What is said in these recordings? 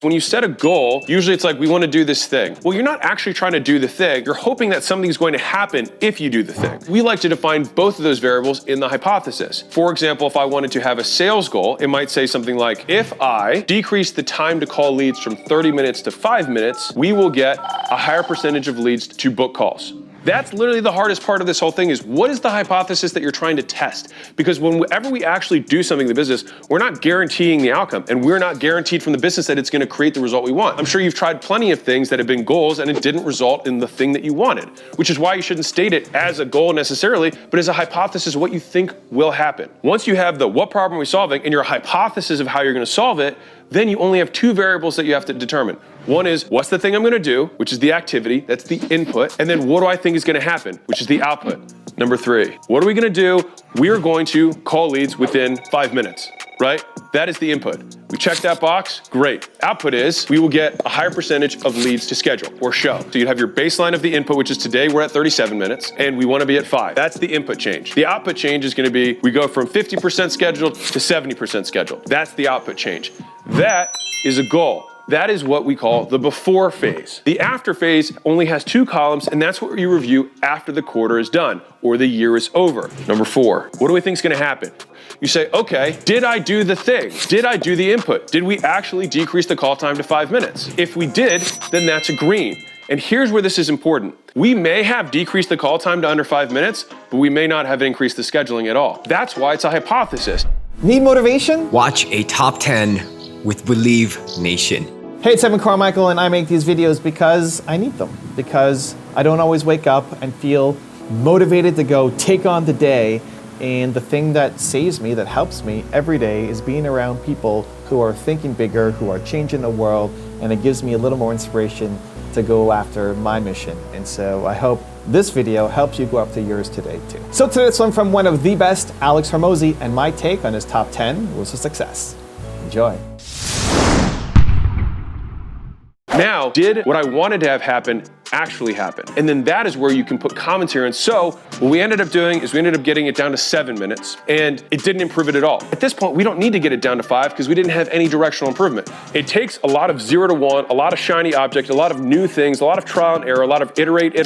When you set a goal, usually it's like, we want to do this thing. Well, you're not actually trying to do the thing. You're hoping that something's going to happen if you do the thing. We like to define both of those variables in the hypothesis. For example, if I wanted to have a sales goal, it might say something like, if I decrease the time to call leads from 30 minutes to 5 minutes, we will get a higher percentage of leads to book calls. That's literally the hardest part of this whole thing, is what is the hypothesis that you're trying to test? Because whenever we actually do something in the business, we're not guaranteeing the outcome, and we're not guaranteed from the business that it's gonna create the result we want. I'm sure you've tried plenty of things that have been goals and it didn't result in the thing that you wanted, which is why you shouldn't state it as a goal necessarily, but as a hypothesis of what you think will happen. Once you have the what problem are we solving and your hypothesis of how you're gonna solve it, then you only have two variables that you have to determine. One is, what's the thing I'm gonna do, which is the activity, that's the input, and then what do I think is gonna happen, which is the output. Number 3, what are we gonna do? We are going to call leads within 5 minutes, right? That is the input. We check that box, great. Output is, we will get a higher percentage of leads to schedule or show. So you'd have your baseline of the input, which is today we're at 37 minutes, and we wanna be at 5. That's the input change. The output change is gonna be, we go from 50% scheduled to 70% scheduled. That's the output change. That is a goal. That is what we call the before phase. The after phase only has 2 columns, and that's what you review after the quarter is done or the year is over. Number 4, what do we think is gonna happen? You say, okay, did I do the thing? Did I do the input? Did we actually decrease the call time to 5 minutes? If we did, then that's a green. And here's where this is important. We may have decreased the call time to under 5 minutes, but we may not have increased the scheduling at all. That's why it's a hypothesis. Need motivation? Watch a top 10 with Believe Nation. Hey, it's Evan Carmichael, and I make these videos because I need them. Because I don't always wake up and feel motivated to go take on the day. And the thing that saves me, that helps me every day, is being around people who are thinking bigger, who are changing the world, and it gives me a little more inspiration to go after my mission. And so I hope this video helps you go after yours today too. So today's one from one of the best, Alex Hormozi, and my take on his top 10 rules of success. Enjoy. Now, did what I wanted to have happen actually happen? And then that is where you can put commentary on. So what we ended up doing is we ended up getting it down to 7 minutes, and it didn't improve it at all. At this point, we don't need to get it down to 5 because we didn't have any directional improvement. It takes a lot of 0 to 1, a lot of shiny object, a lot of new things, a lot of trial and error, a lot of iterate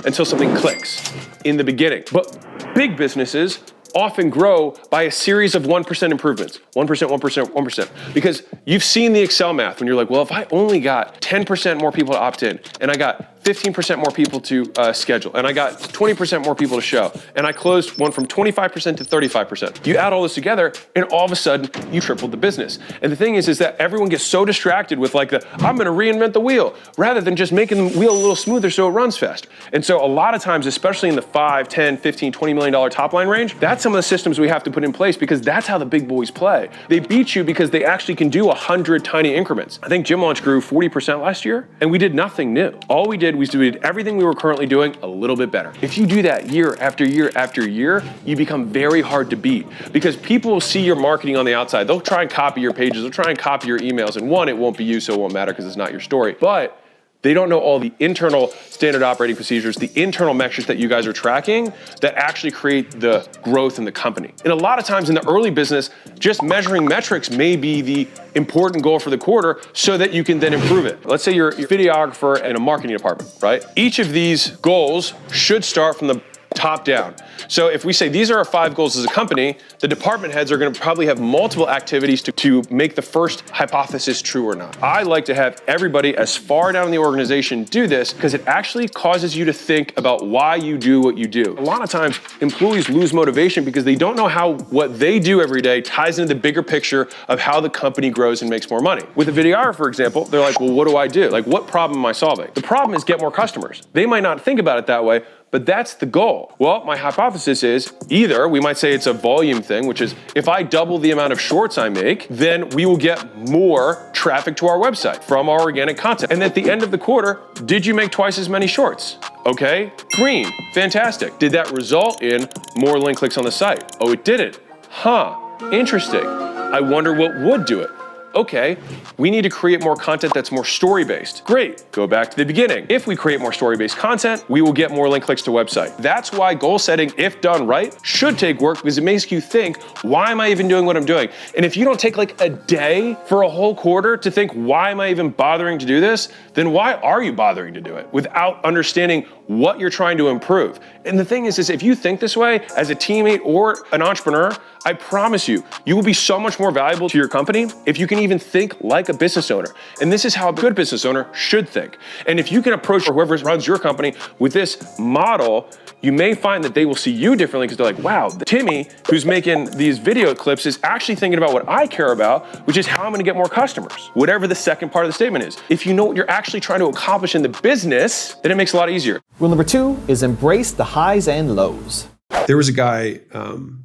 until something clicks in the beginning. But big businesses often grow by a series of 1% improvements. 1%, 1%, 1%. Because you've seen the Excel math when you're like, well, if I only got 10% more people to opt in, and I got 15% more people to schedule, and I got 20% more people to show, and I closed one from 25% to 35%. You add all this together, and all of a sudden, you tripled the business. And the thing is that everyone gets so distracted with like I'm gonna reinvent the wheel, rather than just making the wheel a little smoother so it runs faster. And so a lot of times, especially in the 5, 10, 15, $20 million top line range, that's some of the systems we have to put in place, because that's how the big boys play. They beat you because they actually can do 100 tiny increments. I think Gym Launch grew 40% last year, and we did nothing new. All we did was we did everything we were currently doing a little bit better. If you do that year after year after year, you become very hard to beat, because people will see your marketing on the outside. They'll try and copy your pages, they'll try and copy your emails, and one, it won't be you, so it won't matter because it's not your story. But they don't know all the internal standard operating procedures, the internal metrics that you guys are tracking that actually create the growth in the company. And a lot of times in the early business, just measuring metrics may be the important goal for the quarter so that you can then improve it. Let's say you're a videographer in a marketing department, right? Each of these goals should start from the top down. So if we say these are our 5 goals as a company, the department heads are going to probably have multiple activities to make the first hypothesis true or not. I like to have everybody as far down in the organization do this because it actually causes you to think about why you do what you do. A lot of times employees lose motivation because they don't know how what they do every day ties into the bigger picture of how the company grows and makes more money. With a videographer, for example, they're like, well, what do I do? Like, what problem am I solving? The problem is get more customers. They might not think about it that way, but that's the goal. Well, my hypothesis is either we might say it's a volume thing, which is if I double the amount of shorts I make, then we will get more traffic to our website from our organic content. And at the end of the quarter, did you make twice as many shorts? Okay, green, fantastic. Did that result in more link clicks on the site? Oh, it didn't. Huh, interesting. I wonder what would do it. Okay, we need to create more content that's more story-based. Great, go back to the beginning. If we create more story-based content, we will get more link clicks to website. That's why goal setting, if done right, should take work, because it makes you think, why am I even doing what I'm doing? And if you don't take like a day for a whole quarter to think, why am I even bothering to do this? Then why are you bothering to do it without understanding what you're trying to improve? And the thing is if you think this way as a teammate or an entrepreneur, I promise you, you will be so much more valuable to your company if you can even think like a business owner. And this is how a good business owner should think. And if you can approach whoever runs your company with this model, you may find that they will see you differently, because they're like, wow, Timmy, who's making these video clips, is actually thinking about what I care about, which is how I'm gonna get more customers. Whatever the second part of the statement is. If you know what you're actually trying to accomplish in the business, then it makes it a lot easier. Rule number 2 is embrace the highs and lows. There was a guy,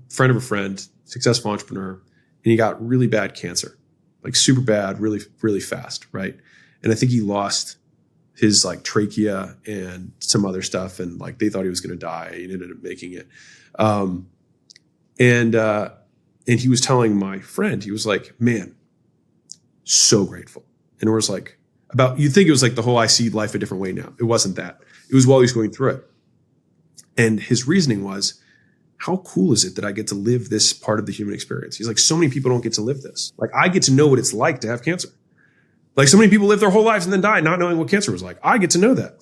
friend of a friend, successful entrepreneur, and he got really bad cancer, like super bad, really, really fast, right? And I think he lost his like trachea and some other stuff, and like they thought he was going to die. He ended up making it. And he was telling my friend, he was like, man, so grateful. And it was like, you'd think it was like the whole I see life a different way now. It wasn't that. It was while he was going through it. And his reasoning was, how cool is it that I get to live this part of the human experience? He's like, so many people don't get to live this. Like, I get to know what it's like to have cancer. Like, so many people live their whole lives and then die not knowing what cancer was like. I get to know that.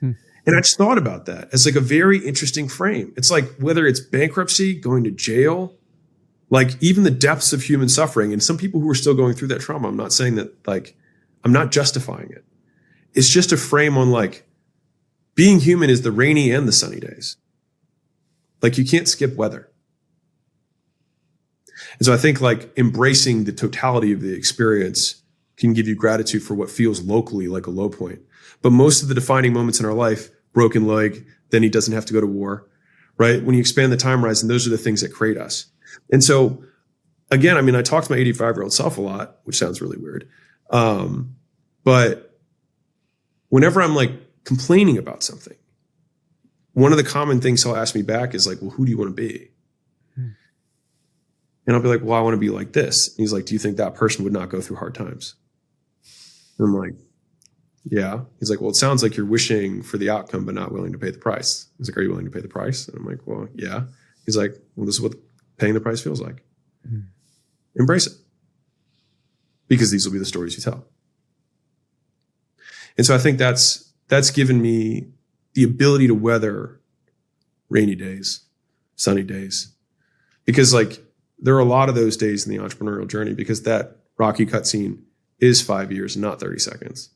And I just thought about that as like a very interesting frame. It's like, whether it's bankruptcy, going to jail, like even the depths of human suffering, and some people who are still going through that trauma, I'm not saying that, like, I'm not justifying it. It's just a frame on like, being human is the rainy and the sunny days. Like, you can't skip weather. And so I think like embracing the totality of the experience can give you gratitude for what feels locally like a low point. But most of the defining moments in our life, broken leg, then he doesn't have to go to war, right? When you expand the time horizon, those are the things that create us. And so again, I mean, I talk to my 85-year-old self a lot, which sounds really weird. But whenever I'm like complaining about something, one of the common things he'll ask me back is like, well, who do you want to be? And I'll be like, well, I want to be like this. And he's like, do you think that person would not go through hard times? And I'm like, yeah. He's like, well, it sounds like you're wishing for the outcome, but not willing to pay the price. He's like, are you willing to pay the price? And I'm like, well, yeah. He's like, well, this is what paying the price feels like. Embrace it. Because these will be the stories you tell. And so I think that's given me the ability to weather rainy days, sunny days. Because like, there are a lot of those days in the entrepreneurial journey, because that rocky cutscene is 5 years and not 30 seconds.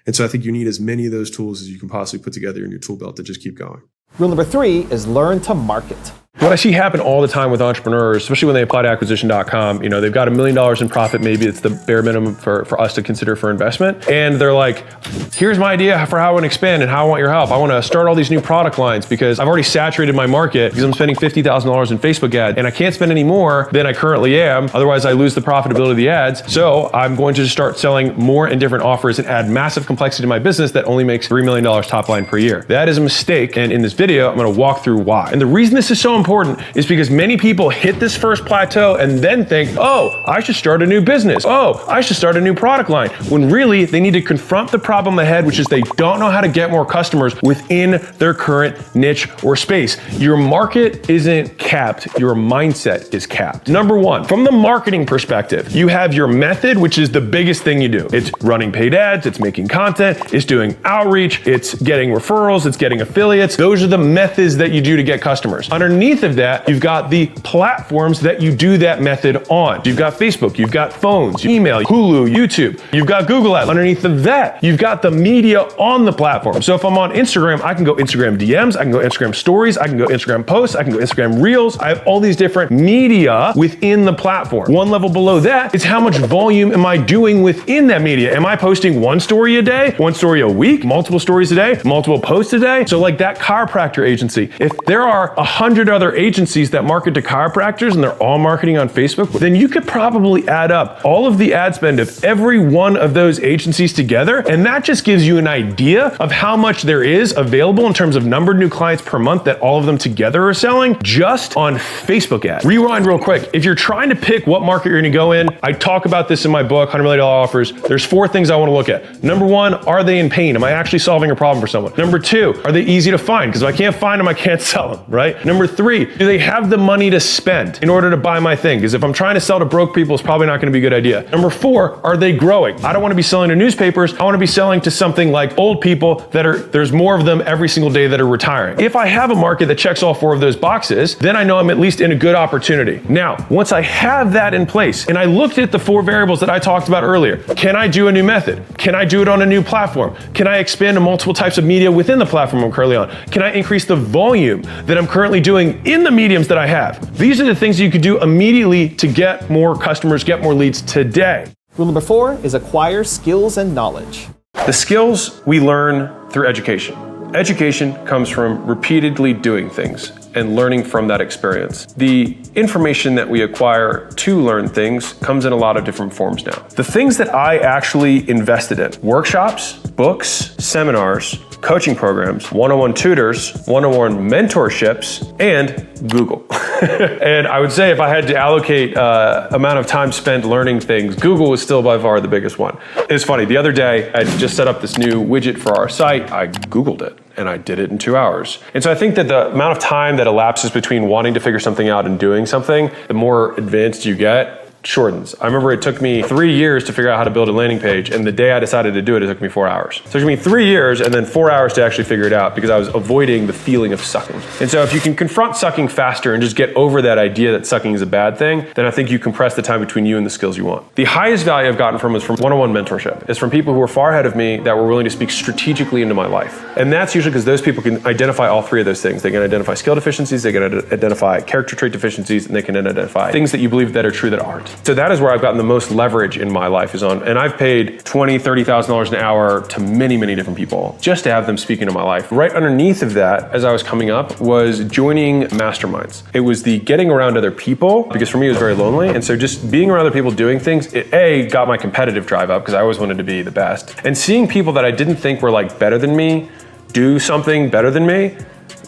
And so I think you need as many of those tools as you can possibly put together in your tool belt to just keep going. Rule number 3 is learn to market. What I see happen all the time with entrepreneurs, especially when they apply to acquisition.com, you know, they've got $1 million in profit, maybe it's the bare minimum for us to consider for investment. And they're like, here's my idea for how I want to expand and how I want your help. I want to start all these new product lines because I've already saturated my market because I'm spending $50,000 in Facebook ads and I can't spend any more than I currently am. Otherwise I lose the profitability of the ads. So I'm going to just start selling more and different offers and add massive complexity to my business that only makes $3 million top line per year. That is a mistake. And in this video, I'm going to walk through why. And the reason this is so important is because many people hit this first plateau and then think, oh, I should start a new business. Oh, I should start a new product line. When really they need to confront the problem ahead, which is they don't know how to get more customers within their current niche or space. Your market isn't capped, your mindset is capped. Number 1, from the marketing perspective, you have your method, which is the biggest thing you do. It's running paid ads, it's making content, it's doing outreach, it's getting referrals, it's getting affiliates. Those are the methods that you do to get customers. Underneath of that, you've got the platforms that you do that method on. You've got Facebook, you've got phones, email, Hulu, YouTube, you've got Google Ads. Underneath of that, you've got the media on the platform. So if I'm on Instagram, I can go Instagram DMs, I can go Instagram stories, I can go Instagram posts, I can go Instagram reels. I have all these different media within the platform. One level below that is how much volume am I doing within that media? Am I posting one story a day, one story a week, multiple stories a day, multiple posts a day? So like that chiropractor agency, if there are 100 other other agencies that market to chiropractors and they're all marketing on Facebook, then you could probably add up all of the ad spend of every one of those agencies together. And that just gives you an idea of how much there is available in terms of number of new clients per month that all of them together are selling just on Facebook ads. Rewind real quick. If you're trying to pick what market you're gonna go in, I talk about this in my book, $100 Million Offers. There's 4 things I wanna look at. Number 1, are they in pain? Am I actually solving a problem for someone? Number 2, are they easy to find? Because if I can't find them, I can't sell them, right? Number 3, do they have the money to spend in order to buy my thing? Because if I'm trying to sell to broke people, it's probably not gonna be a good idea. Number 4, are they growing? I don't wanna be selling to newspapers. I wanna be selling to something like old people there's more of them every single day that are retiring. If I have a market that checks all 4 of those boxes, then I know I'm at least in a good opportunity. Now, once I have that in place, and I looked at the 4 variables that I talked about earlier, can I do a new method? Can I do it on a new platform? Can I expand to multiple types of media within the platform I'm currently on? Can I increase the volume that I'm currently doing in the mediums that I have? These are the things that you could do immediately to get more customers, get more leads today. Rule number 4 is acquire skills and knowledge. The skills we learn through education. Education comes from repeatedly doing things and learning from that experience. The information that we acquire to learn things comes in a lot of different forms now. The things that I actually invested in: workshops, books, seminars, coaching programs, one-on-one tutors, one-on-one mentorships, and Google. And I would say if I had to allocate amount of time spent learning things, Google was still by far the biggest one. It's funny, the other day I just set up this new widget for our site. I Googled it and I did it in 2 hours. And so I think that the amount of time that elapses between wanting to figure something out and doing something, the more advanced you get, shortens. I remember it took me 3 years to figure out how to build a landing page, and the day I decided to do it, it took me 4 hours. So it took me 3 years and then 4 hours to actually figure it out because I was avoiding the feeling of sucking. And so if you can confront sucking faster and just get over that idea that sucking is a bad thing, then I think you compress the time between you and the skills you want. The highest value I've gotten from is from one-on-one mentorship. It's from people who are far ahead of me that were willing to speak strategically into my life. And that's usually because those people can identify all 3 of those things. They can identify skill deficiencies, they can identify character trait deficiencies, and they can identify things that you believe that are true that aren't. So that is where I've gotten the most leverage in my life is on, and I've paid $20,000, $30,000 an hour to many, many different people just to have them speak into my life. Right underneath of that, as I was coming up, was joining masterminds. It was the getting around other people, because for me it was very lonely, and so just being around other people doing things, it A, got my competitive drive up because I always wanted to be the best, and seeing people that I didn't think were like better than me do something better than me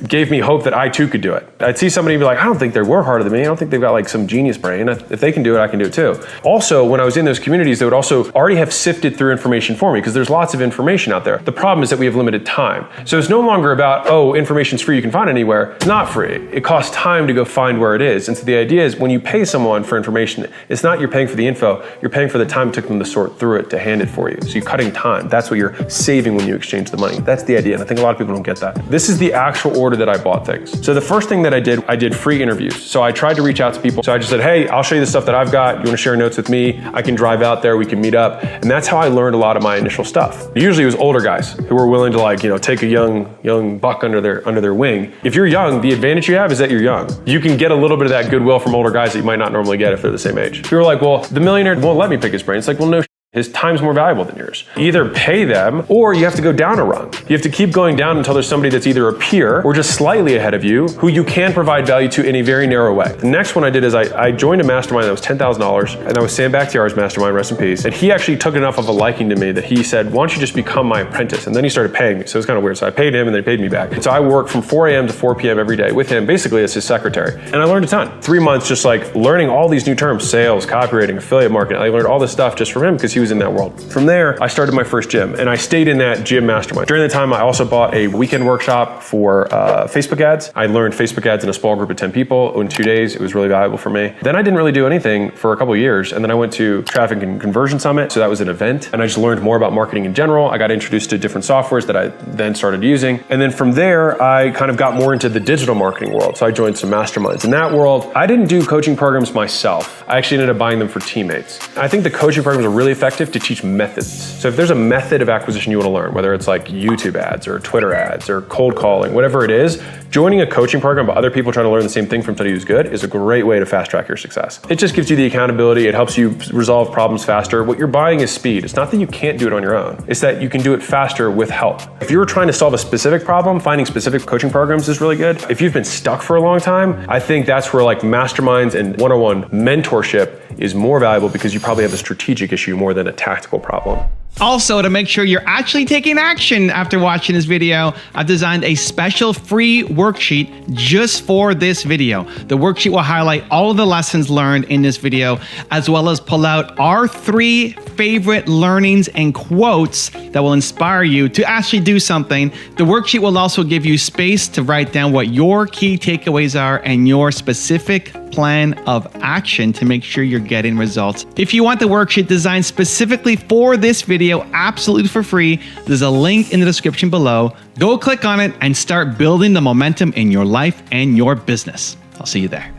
gave me hope that I too could do it. I'd see somebody be like, I don't think they work harder than me. I don't think they've got like some genius brain. If they can do it, I can do it too. Also, when I was in those communities, they would also already have sifted through information for me because there's lots of information out there. The problem is that we have limited time. So it's no longer about, oh, information's free, you can find it anywhere. It's not free. It costs time to go find where it is. And so the idea is when you pay someone for information, it's not you're paying for the info, you're paying for the time it took them to sort through it to hand it for you. So you're cutting time. That's what you're saving when you exchange the money. That's the idea. And I think a lot of people don't get that. This is the actual order that I bought things. So the first thing that I did free interviews. So I tried to reach out to people. So I just said, hey, I'll show you the stuff that I've got. You want to share notes with me? I can drive out there. We can meet up. And that's how I learned a lot of my initial stuff. Usually it was older guys who were willing to take a young buck under their wing. If you're young, the advantage you have is that you're young. You can get a little bit of that goodwill from older guys that you might not normally get if they're the same age. People are like, well, the millionaire won't let me pick his brain. It's like, well, no. His time's more valuable than yours. Either pay them or you have to go down a rung. You have to keep going down until there's somebody that's either a peer or just slightly ahead of you who you can provide value to in a very narrow way. The next one I did is I joined a mastermind that was $10,000, and that was Sam Bakhtiari's mastermind, rest in peace. And he actually took enough of a liking to me that he said, why don't you just become my apprentice? And then he started paying me. So it was kind of weird. So I paid him and then he paid me back. So I worked from 4 a.m. to 4 p.m. every day with him, basically as his secretary. And I learned a ton. 3 months just like learning all these new terms, sales, copywriting, affiliate marketing. I learned all this stuff just from him because he was in that world. From there, I started my first gym, and I stayed in that gym mastermind. During the time, I also bought a weekend workshop for Facebook ads. I learned Facebook ads in a small group of 10 people in 2 days. It was really valuable for me. Then I didn't really do anything for a couple of years, and then I went to Traffic and Conversion Summit. So that was an event, and I just learned more about marketing in general. I got introduced to different softwares that I then started using. And then from there, I kind of got more into the digital marketing world. So I joined some masterminds. In that world, I didn't do coaching programs myself. I actually ended up buying them for teammates. I think the coaching programs are really effective effective to teach methods. So if there's a method of acquisition you want to learn, whether it's like YouTube ads or Twitter ads or cold calling, whatever it is, joining a coaching program by other people trying to learn the same thing from somebody who's good is a great way to fast track your success. It just gives you the accountability. It helps you resolve problems faster. What you're buying is speed. It's not that you can't do it on your own. It's that you can do it faster with help. If you're trying to solve a specific problem, finding specific coaching programs is really good. If you've been stuck for a long time, I think that's where like masterminds and one-on-one mentorship is more valuable because you probably have a strategic issue more than a tactical problem. Also, to make sure you're actually taking action after watching this video, I've designed a special free worksheet just for this video. The worksheet will highlight all of the lessons learned in this video, as well as pull out our 3 favorite learnings and quotes that will inspire you to actually do something. The worksheet will also give you space to write down what your key takeaways are and your specific plan of action to make sure you're getting results. If you want the worksheet designed specifically for this video, absolutely for free, there's a link in the description below. Go click on it and start building the momentum in your life and your business. I'll see you there.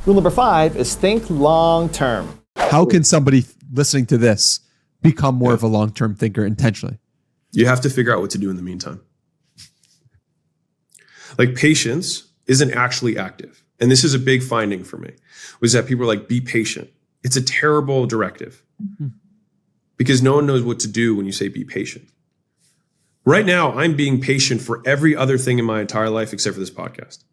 Rule number 5 is think long term. How can somebody listening to this become more of a long-term thinker intentionally? You have to figure out what to do in the meantime. Like patience isn't actually active. And this is a big finding for me, was that people are like, be patient. It's a terrible directive because no one knows what to do when you say be patient. Right now, I'm being patient for every other thing in my entire life except for this podcast.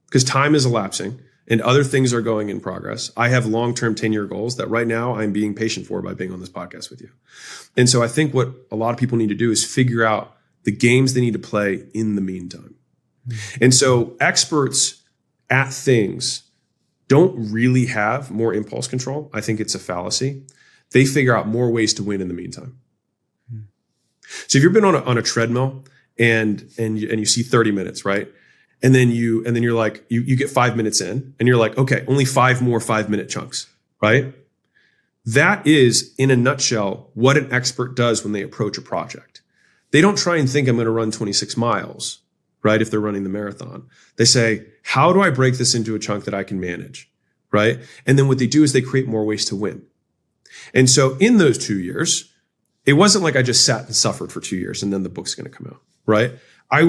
Because time is elapsing and other things are going in progress. I have long-term 10-year goals that right now I'm being patient for by being on this podcast with you. And so I think what a lot of people need to do is figure out the games they need to play in the meantime. And so experts at things don't really have more impulse control. I think it's a fallacy. They figure out more ways to win in the meantime. So if you've been on a treadmill and you see 30 minutes, right? And then you're like, you get 5 minutes in and you're like, okay, only 5 more 5-minute chunks, right? That is, in a nutshell, what an expert does when they approach a project. They don't try and think I'm going to run 26 miles, right? If they're running the marathon, they say, how do I break this into a chunk that I can manage, right? And then what they do is they create more ways to win. And so in those 2 years, it wasn't like I just sat and suffered for 2 years and then the book's going to come out, right? I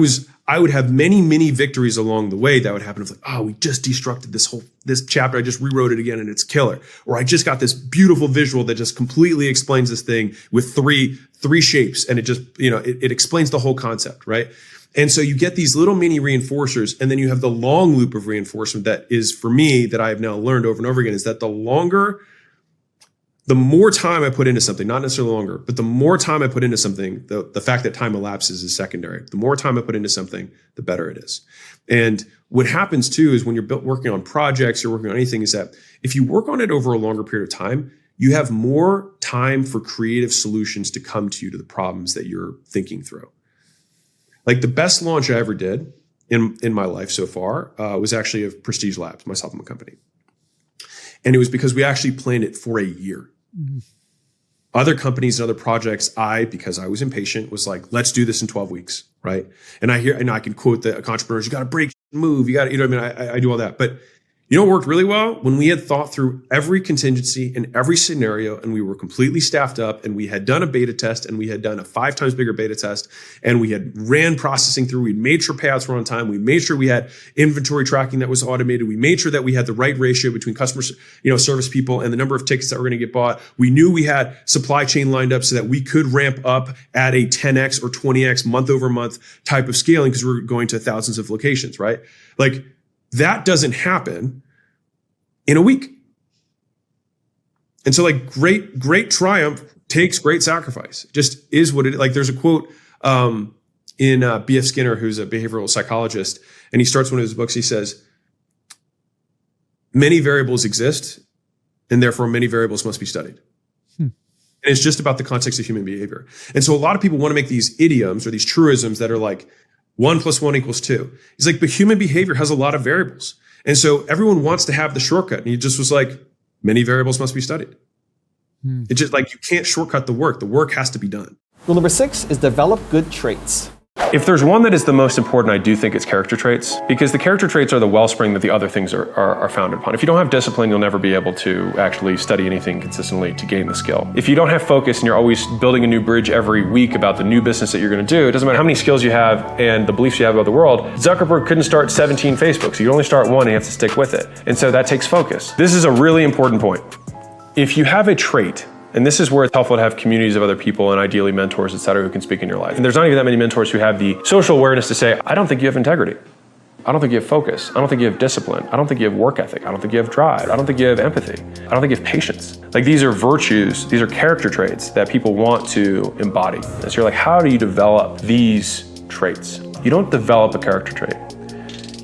would have many victories along the way that would happen. It's like, oh, we just destructed this chapter. I just rewrote it again and it's killer. Or I just got this beautiful visual that just completely explains this thing with three shapes. And it just, it explains the whole concept, right? And so you get these little mini reinforcers, and then you have the long loop of reinforcement that is, for me, that I have now learned over and over again, is that the more time I put into something, not necessarily longer, but the more time I put into something, the fact that time elapses is secondary. The more time I put into something, the better it is. And what happens too is when you're working on projects, you're working on anything, is that if you work on it over a longer period of time, you have more time for creative solutions to come to you to the problems that you're thinking through. Like the best launch I ever did in my life so far was actually of Prestige Labs, my supplement company. And it was because we actually planned it for a year. Mm-hmm. Other companies and other projects, because I was impatient, was like, let's do this in 12 weeks, right? And I can quote the entrepreneurs, you got to break, move, you got to, what I mean? I do all that. But you know what worked really well? When we had thought through every contingency and every scenario, and we were completely staffed up, and we had done a beta test, and we had done a 5 times bigger beta test, and we had ran processing through, we made sure payouts were on time, we made sure we had inventory tracking that was automated, we made sure that we had the right ratio between customers, service people and the number of tickets that were going to get bought. We knew we had supply chain lined up so that we could ramp up at a 10x or 20x month over month type of scaling because we're going to thousands of locations, right? Like, that doesn't happen in a week. And so like great triumph takes great sacrifice. It just is what it is. Like there's a quote in B.F. Skinner, who's a behavioral psychologist, and he starts one of his books. He says, many variables exist, and therefore many variables must be studied. And it's just about the context of human behavior. And so a lot of people want to make these idioms or these truisms that are like 1 + 1 = 2. He's like, but human behavior has a lot of variables. And so everyone wants to have the shortcut. And he just was like, many variables must be studied. It's just like, you can't shortcut the work. The work has to be done. Rule number 6 is develop good traits. If there's one that is the most important, I do think it's character traits, because the character traits are the wellspring that the other things are founded upon. If you don't have discipline, you'll never be able to actually study anything consistently to gain the skill. If you don't have focus and you're always building a new bridge every week about the new business that you're going to do, it doesn't matter how many skills you have and the beliefs you have about the world. Zuckerberg couldn't start 17 Facebooks. You only start one and you have to stick with it. And so that takes focus. This is a really important point. If you have a trait, and this is where it's helpful to have communities of other people and ideally mentors, et cetera, who can speak in your life. And there's not even that many mentors who have the social awareness to say, I don't think you have integrity. I don't think you have focus. I don't think you have discipline. I don't think you have work ethic. I don't think you have drive. I don't think you have empathy. I don't think you have patience. Like, these are virtues, these are character traits that people want to embody. And so you're like, how do you develop these traits? You don't develop a character trait.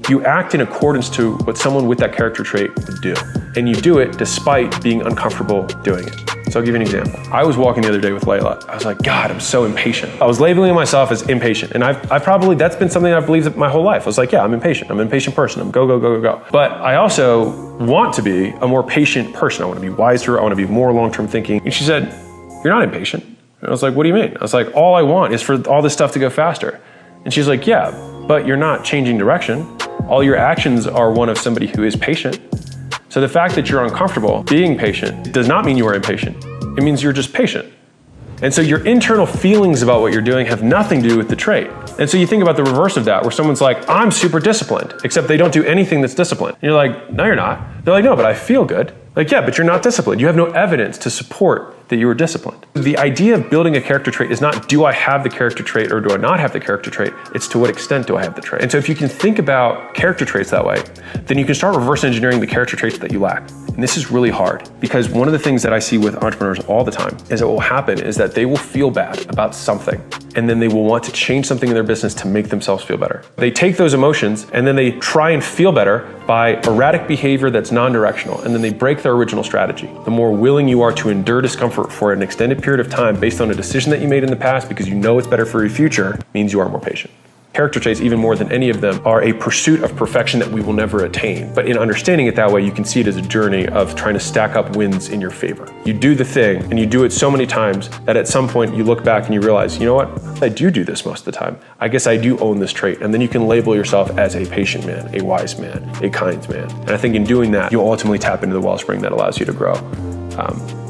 You act in accordance to what someone with that character trait would do. And you do it despite being uncomfortable doing it. So I'll give you an example. I was walking the other day with Leila. I was like, God, I'm so impatient. I was labeling myself as impatient. And I've probably, that's been something I've believed my whole life. I was like, yeah, I'm impatient. I'm an impatient person. I'm go, go, go, go, go. But I also want to be a more patient person. I want to be wiser. I want to be more long-term thinking. And she said, you're not impatient. And I was like, what do you mean? I was like, all I want is for all this stuff to go faster. And she's like, yeah, but you're not changing direction. All your actions are one of somebody who is patient. So the fact that you're uncomfortable being patient does not mean you are impatient. It means you're just patient. And so your internal feelings about what you're doing have nothing to do with the trait. And so you think about the reverse of that, where someone's like, I'm super disciplined, except they don't do anything that's disciplined. And you're like, no, you're not. They're like, no, but I feel good. Like, yeah, but you're not disciplined. You have no evidence to support that you were disciplined. The idea of building a character trait is not, do I have the character trait or do I not have the character trait? It's to what extent do I have the trait? And so if you can think about character traits that way, then you can start reverse engineering the character traits that you lack. And this is really hard, because one of the things that I see with entrepreneurs all the time is that what will happen is that they will feel bad about something, and then they will want to change something in their business to make themselves feel better. They take those emotions and then they try and feel better by erratic behavior that's non-directional, and then they break their original strategy. The more willing you are to endure discomfort for an extended period of time based on a decision that you made in the past because you know it's better for your future, means you are more patient. Character traits, even more than any of them, are a pursuit of perfection that we will never attain. But in understanding it that way, you can see it as a journey of trying to stack up wins in your favor. You do the thing, and you do it so many times that at some point you look back and you realize, you know what? I do this most of the time. I guess I do own this trait. And then you can label yourself as a patient man, a wise man, a kind man. And I think in doing that, you'll ultimately tap into the wellspring that allows you to grow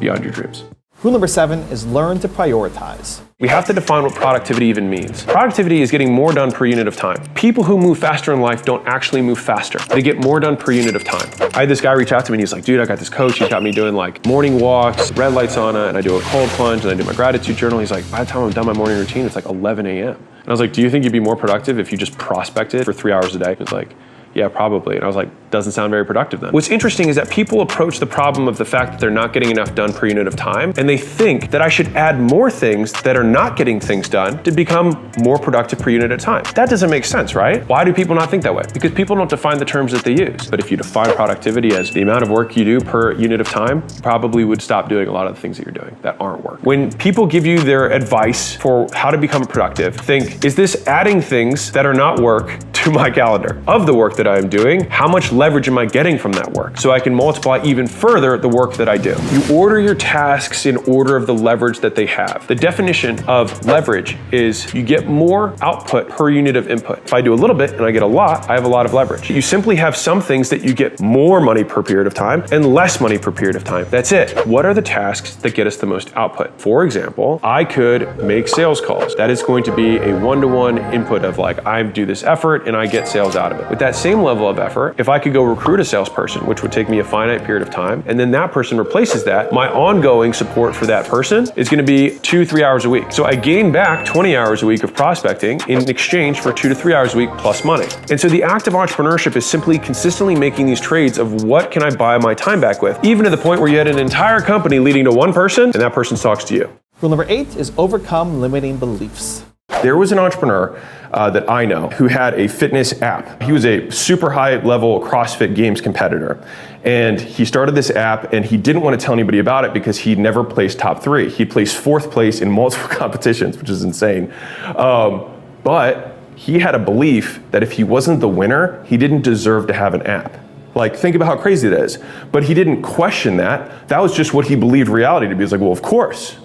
beyond your dreams. Rule number 7 is learn to prioritize. We have to define what productivity even means. Productivity is getting more done per unit of time. People who move faster in life don't actually move faster. They get more done per unit of time. I had this guy reach out to me and he's like, dude, I got this coach. He's got me doing like morning walks, red light sauna, and I do a cold plunge, and I do my gratitude journal. He's like, by the time I'm done my morning routine, it's like 11 a.m. And I was like, do you think you'd be more productive if you just prospected for 3 hours a day? He was like, yeah, probably. And I was like, doesn't sound very productive then. What's interesting is that people approach the problem of the fact that they're not getting enough done per unit of time, and they think that I should add more things that are not getting things done to become more productive per unit of time. That doesn't make sense, right? Why do people not think that way? Because people don't define the terms that they use. But if you define productivity as the amount of work you do per unit of time, you probably would stop doing a lot of the things that you're doing that aren't work. When people give you their advice for how to become productive, think, is this adding things that are not work to my calendar? Of the work that I am doing, how much leverage am I getting from that work? So I can multiply even further the work that I do. You order your tasks in order of the leverage that they have. The definition of leverage is you get more output per unit of input. If I do a little bit and I get a lot, I have a lot of leverage. You simply have some things that you get more money per period of time and less money per period of time. That's it. What are the tasks that get us the most output? For example, I could make sales calls. That is going to be a one-to-one input of like, I do this effort and I get sales out of it. With that same level of effort, if I could go recruit a salesperson, which would take me a finite period of time, and then that person replaces that, my ongoing support for that person is going to be 2-3 hours a week. So I gain back 20 hours a week of prospecting in exchange for 2 to 3 hours a week plus money. And so the act of entrepreneurship is simply consistently making these trades of what can I buy my time back with, even to the point where you had an entire company leading to one person and that person talks to you. Rule number 8 is overcome limiting beliefs. There was an entrepreneur that I know who had a fitness app. He was a super high level CrossFit Games competitor. And he started this app and he didn't want to tell anybody about it because he never placed top 3. He placed 4th place in multiple competitions, which is insane. But he had a belief that if he wasn't the winner, he didn't deserve to have an app. Like, think about how crazy that is. But he didn't question that. That was just what he believed reality to be. He was like, well, of course.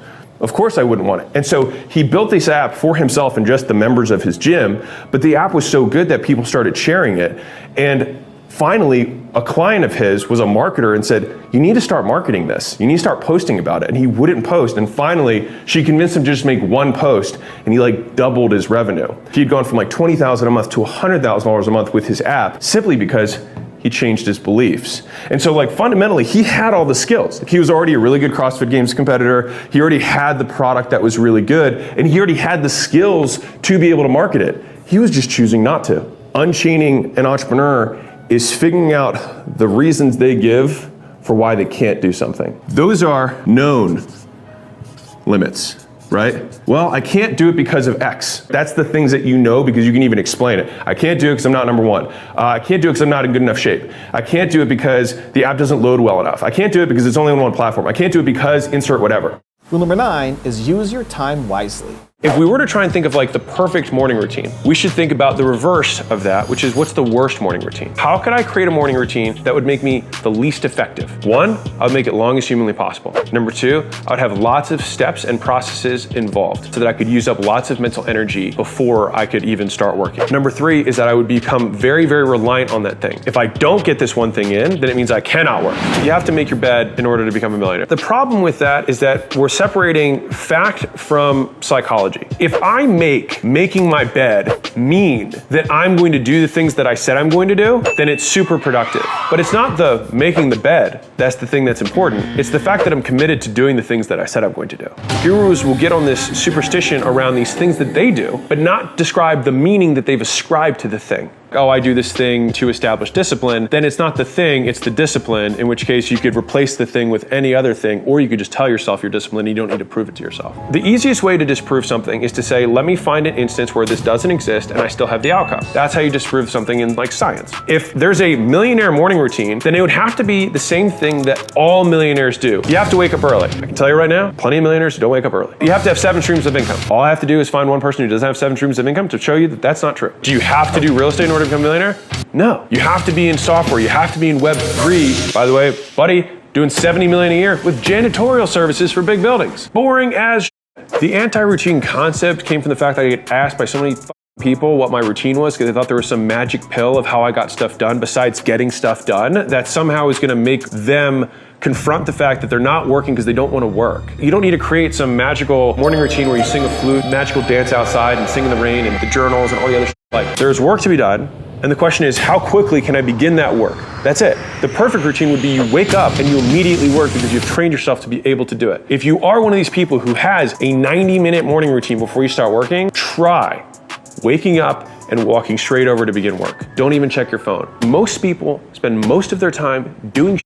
Of course I wouldn't want it. And so he built this app for himself and just the members of his gym, but the app was so good that people started sharing it. And finally, a client of his was a marketer and said, you need to start marketing this. You need to start posting about it. And he wouldn't post. And finally, she convinced him to just make one post, and he like doubled his revenue. He'd gone from like $20,000 a month to $100,000 a month with his app simply because he changed his beliefs. And so like fundamentally, he had all the skills. He was already a really good CrossFit Games competitor. He already had the product that was really good, and he already had the skills to be able to market it. He was just choosing not to. Unchaining an entrepreneur is figuring out the reasons they give for why they can't do something. Those are known limits, right? Well, I can't do it because of X. That's the things that you know because you can even explain it. I can't do it because I'm not number one. I can't do it because I'm not in good enough shape. I can't do it because the app doesn't load well enough. I can't do it because it's only on one platform. I can't do it because insert whatever. Rule number 9 is use your time wisely. If we were to try and think of like the perfect morning routine, we should think about the reverse of that, which is what's the worst morning routine? How could I create a morning routine that would make me the least effective? 1, I would make it long as humanly possible. Number 2, I would have lots of steps and processes involved so that I could use up lots of mental energy before I could even start working. Number 3 is that I would become very, very reliant on that thing. If I don't get this one thing in, then it means I cannot work. You have to make your bed in order to become a millionaire. The problem with that is that we're separating fact from psychology. If I make making my bed mean that I'm going to do the things that I said I'm going to do, then it's super productive. But it's not the making the bed that's the thing that's important. It's the fact that I'm committed to doing the things that I said I'm going to do. Gurus will get on this superstition around these things that they do, but not describe the meaning that they've ascribed to the thing. Oh, I do this thing to establish discipline, then it's not the thing, it's the discipline, in which case you could replace the thing with any other thing, or you could just tell yourself you're disciplined and you don't need to prove it to yourself. The easiest way to disprove something is to say, let me find an instance where this doesn't exist and I still have the outcome. That's how you disprove something in like science. If there's a millionaire morning routine, then it would have to be the same thing that all millionaires do. You have to wake up early. I can tell you right now, plenty of millionaires who don't wake up early. You have to have 7 streams of income. All I have to do is find one person who doesn't have 7 streams of income to show you that that's not true. Do you have to do real estate in order to become a millionaire? No. You have to be in software. You have to be in Web3. By the way, buddy, doing 70 million a year with janitorial services for big buildings. Boring as shit. The anti-routine concept came from the fact that I get asked by so many people what my routine was because they thought there was some magic pill of how I got stuff done besides getting stuff done that somehow is going to make them confront the fact that they're not working because they don't want to work. You don't need to create some magical morning routine where you sing a flute, magical dance outside and sing in the rain and the journals and all the other shit. Like, there's work to be done. And the question is, how quickly can I begin that work? That's it. The perfect routine would be you wake up and you immediately work because you've trained yourself to be able to do it. If you are one of these people who has a 90-minute morning routine before you start working, try waking up and walking straight over to begin work. Don't even check your phone. Most people spend most of their time doing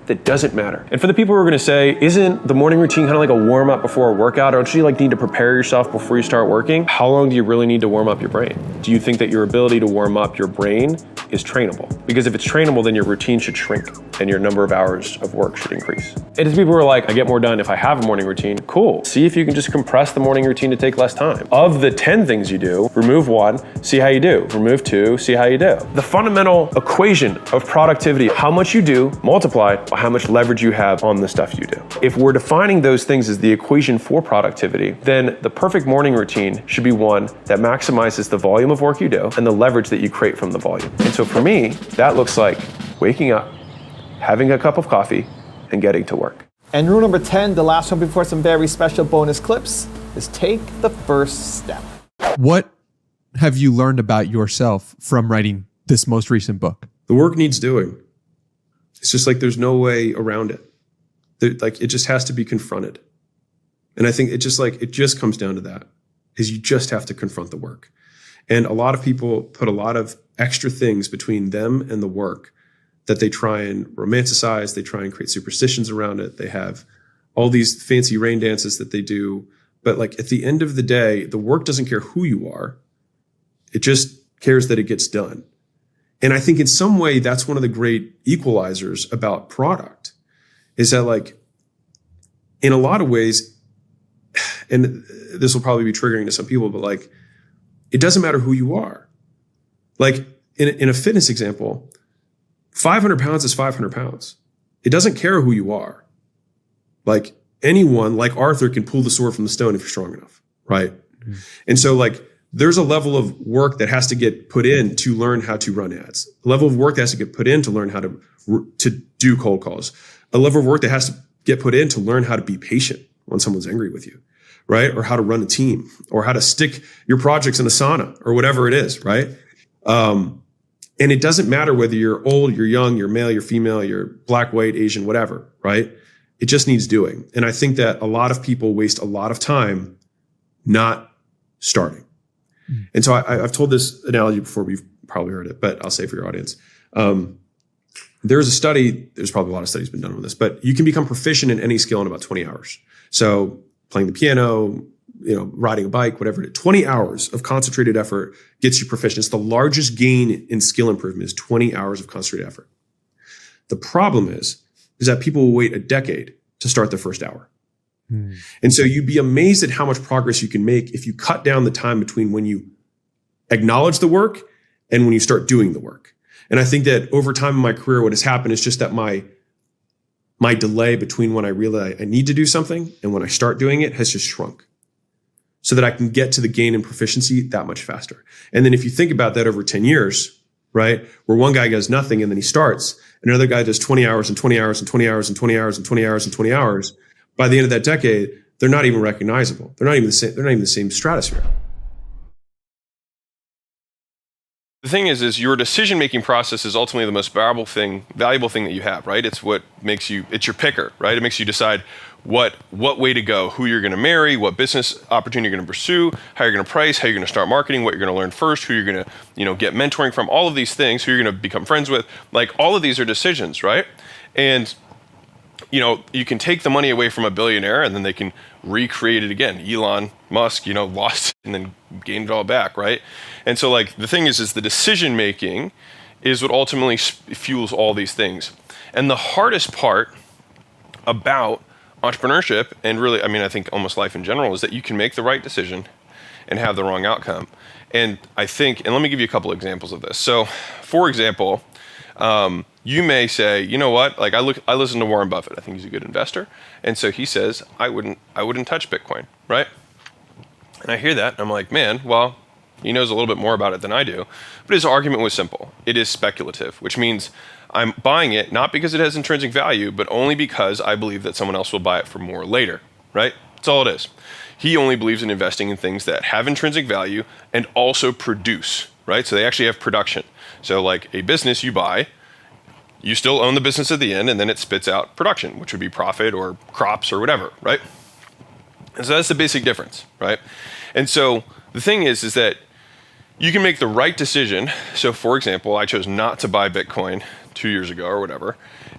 that doesn't matter. And for the people who are gonna say, isn't the morning routine kind of like a warm up before a workout? Don't you like need to prepare yourself before you start working? How long do you really need to warm up your brain? Do you think that your ability to warm up your brain is trainable? Because if it's trainable, then your routine should shrink and your number of hours of work should increase. And to people who are like, I get more done if I have a morning routine, cool. See if you can just compress the morning routine to take less time. Of the 10 things you do, remove 1, see how you do. Remove 2, see how you do. The fundamental equation of productivity, how much you do multiplied by how much leverage you have on the stuff you do. If we're defining those things as the equation for productivity, then the perfect morning routine should be one that maximizes the volume of work you do and the leverage that you create from the volume. And so for me, that looks like waking up, having a cup of coffee, and getting to work. And rule number 10, the last one before some very special bonus clips, is take the first step. What have you learned about yourself from writing this most recent book? The work needs doing. It's just like there's no way around it. Like it just has to be confronted. And I think it just comes down to that, is you just have to confront the work. And a lot of people put a lot of extra things between them and the work that they try and romanticize. They try and create superstitions around it. They have all these fancy rain dances that they do. But like at the end of the day, the work doesn't care who you are. It just cares that it gets done. And I think in some way, that's one of the great equalizers about product, is that like, in a lot of ways, and this will probably be triggering to some people, but like, it doesn't matter who you are. Like in a fitness example, 500 pounds is 500 pounds. It doesn't care who you are. Like anyone like Arthur can pull the sword from the stone if you're strong enough, right? And so like there's a level of work that has to get put in to learn how to run ads. A level of work that has to get put in to learn how to do cold calls. A level of work that has to get put in to learn how to be patient when someone's angry with you, right? Or how to run a team, or how to stick your projects in a sauna, or whatever it is, right? And it doesn't matter whether you're old, you're young, you're male, you're female, you're black, white, Asian, whatever, right? It just needs doing. And I think that a lot of people waste a lot of time not starting. And so I've told this analogy before, we've probably heard it, but I'll say for your audience. There's a study, there's probably a lot of studies been done on this, but you can become proficient in any skill in about 20 hours. So playing the piano, riding a bike, whatever it is, 20 hours of concentrated effort gets you proficient. It's the largest gain in skill improvement is 20 hours of concentrated effort. The problem is that people will wait a decade to start their first hour. And so you'd be amazed at how much progress you can make if you cut down the time between when you acknowledge the work and when you start doing the work. And I think that over time in my career, what has happened is just that my delay between when I realize I need to do something and when I start doing it has just shrunk, so that I can get to the gain in proficiency that much faster. And then if you think about that over 10 years, right, where one guy does nothing and then he starts, and another guy does 20 hours and 20 hours and 20 hours and 20 hours and 20 hours and 20 hours, by the end of that decade, they're not even recognizable. They're not even the same. They're not even the same stratosphere. The thing is your decision-making process is ultimately the most valuable thing that you have, right? It's what makes you, it's your picker, right? It makes you decide what way to go, who you're going to marry, what business opportunity you're going to pursue, how you're going to price, how you're going to start marketing, what you're going to learn first, who you're going to, get mentoring from, all of these things, who you're going to become friends with. Like, all of these are decisions, right? And you can take the money away from a billionaire and then they can recreate it again. Elon Musk, lost and then gained it all back, right? And so like the thing is the decision making is what ultimately fuels all these things. And the hardest part about entrepreneurship, and really, I think almost life in general, is that you can make the right decision and have the wrong outcome. And I think, and let me give you a couple examples of this. So for example, you may say, you know what? Like I listen to Warren Buffett. I think he's a good investor, and so he says I wouldn't touch Bitcoin, right? And I hear that, and I'm like, man, well, he knows a little bit more about it than I do. But his argument was simple. It is speculative, which means I'm buying it not because it has intrinsic value, but only because I believe that someone else will buy it for more later, right? That's all it is. He only believes in investing in things that have intrinsic value and also produce, right? So they actually have production. So like a business you buy, you still own the business at the end, and then it spits out production, which would be profit or crops or whatever, right? And so that's the basic difference, right? And so the thing is that you can make the right decision. So for example, I chose not to buy Bitcoin 2 years ago or whatever,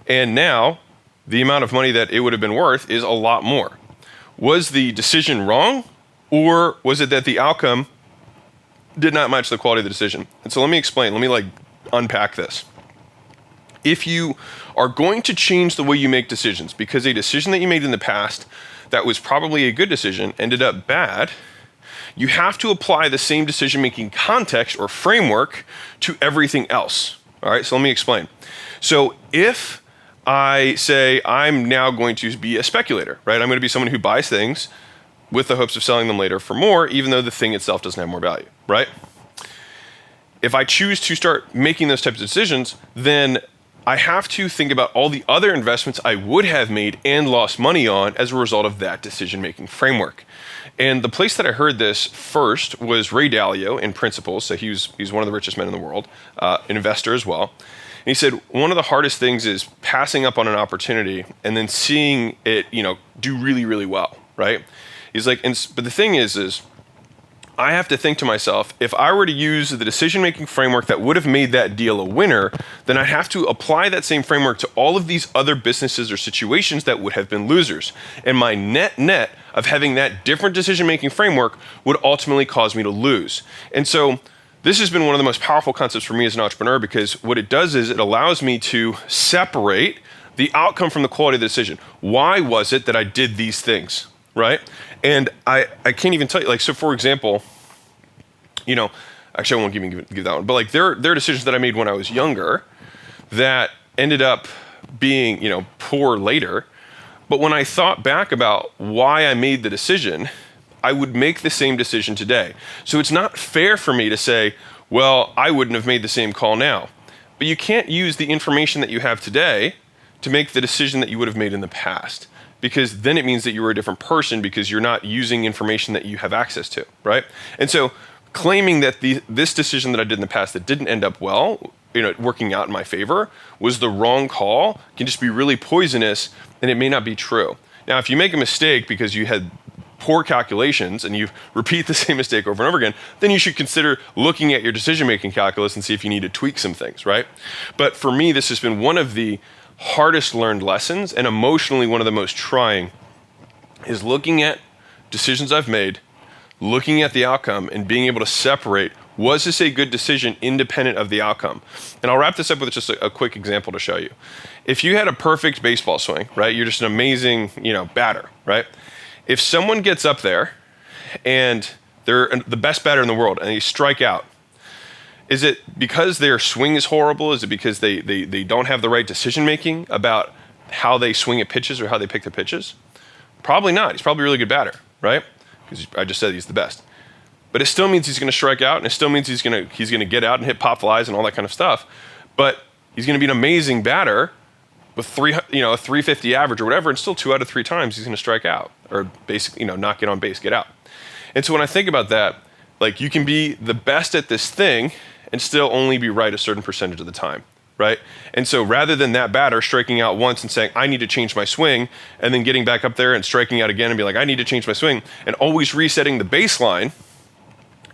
and now the amount of money that it would have been worth is a lot more. Was the decision wrong, or was it that the outcome did not match the quality of the decision? And so let me explain. Let me unpack this. If you are going to change the way you make decisions because a decision that you made in the past that was probably a good decision ended up bad, you have to apply the same decision-making context or framework to everything else. All right, so let me explain. So if I say I'm now going to be a speculator, right? I'm going to be someone who buys things with the hopes of selling them later for more, even though the thing itself doesn't have more value, right? If I choose to start making those types of decisions, then I have to think about all the other investments I would have made and lost money on as a result of that decision-making framework. And the place that I heard this first was Ray Dalio in Principles. So he's one of the richest men in the world, an investor as well. And he said, one of the hardest things is passing up on an opportunity and then seeing it, do really, really well, right? He's like, but the thing is I have to think to myself, if I were to use the decision-making framework that would have made that deal a winner, then I'd have to apply that same framework to all of these other businesses or situations that would have been losers. And my net of having that different decision-making framework would ultimately cause me to lose. And so this has been one of the most powerful concepts for me as an entrepreneur, because what it does is it allows me to separate the outcome from the quality of the decision. Why was it that I did these things, right? And I can't even tell you, so for example, actually I won't give that one, but there are decisions that I made when I was younger that ended up being, poor later. But when I thought back about why I made the decision, I would make the same decision today. So it's not fair for me to say, well, I wouldn't have made the same call now. But you can't use the information that you have today to make the decision that you would have made in the past, because then it means that you were a different person because you're not using information that you have access to, right? And so claiming that this decision that I did in the past that didn't end up well, working out in my favor, was the wrong call can just be really poisonous, and it may not be true. Now, if you make a mistake because you had poor calculations and you repeat the same mistake over and over again, then you should consider looking at your decision-making calculus and see if you need to tweak some things, right? But for me, this has been one of the hardest learned lessons, and emotionally one of the most trying, is looking at decisions I've made, looking at the outcome, and being able to separate, was this a good decision independent of the outcome? And I'll wrap this up with just a quick example to show you. If you had a perfect baseball swing, right? You're just an amazing, batter, right? If someone gets up there and they're the best batter in the world and they strike out, is it because their swing is horrible? Is it because they don't have the right decision making about how they swing at pitches or how they pick their pitches? Probably not. He's probably a really good batter, right? Because I just said he's the best. But it still means he's going to strike out, and it still means he's going to get out and hit pop flies and all that kind of stuff. But he's going to be an amazing batter with a 350 average or whatever, and still 2 out of 3 times he's going to strike out, or basically, not get on base, get out. And so when I think about that, like, you can be the best at this thing and still only be right a certain percentage of the time, right? And so rather than that batter striking out once and saying, I need to change my swing, and then getting back up there and striking out again and be like, I need to change my swing, and always resetting the baseline,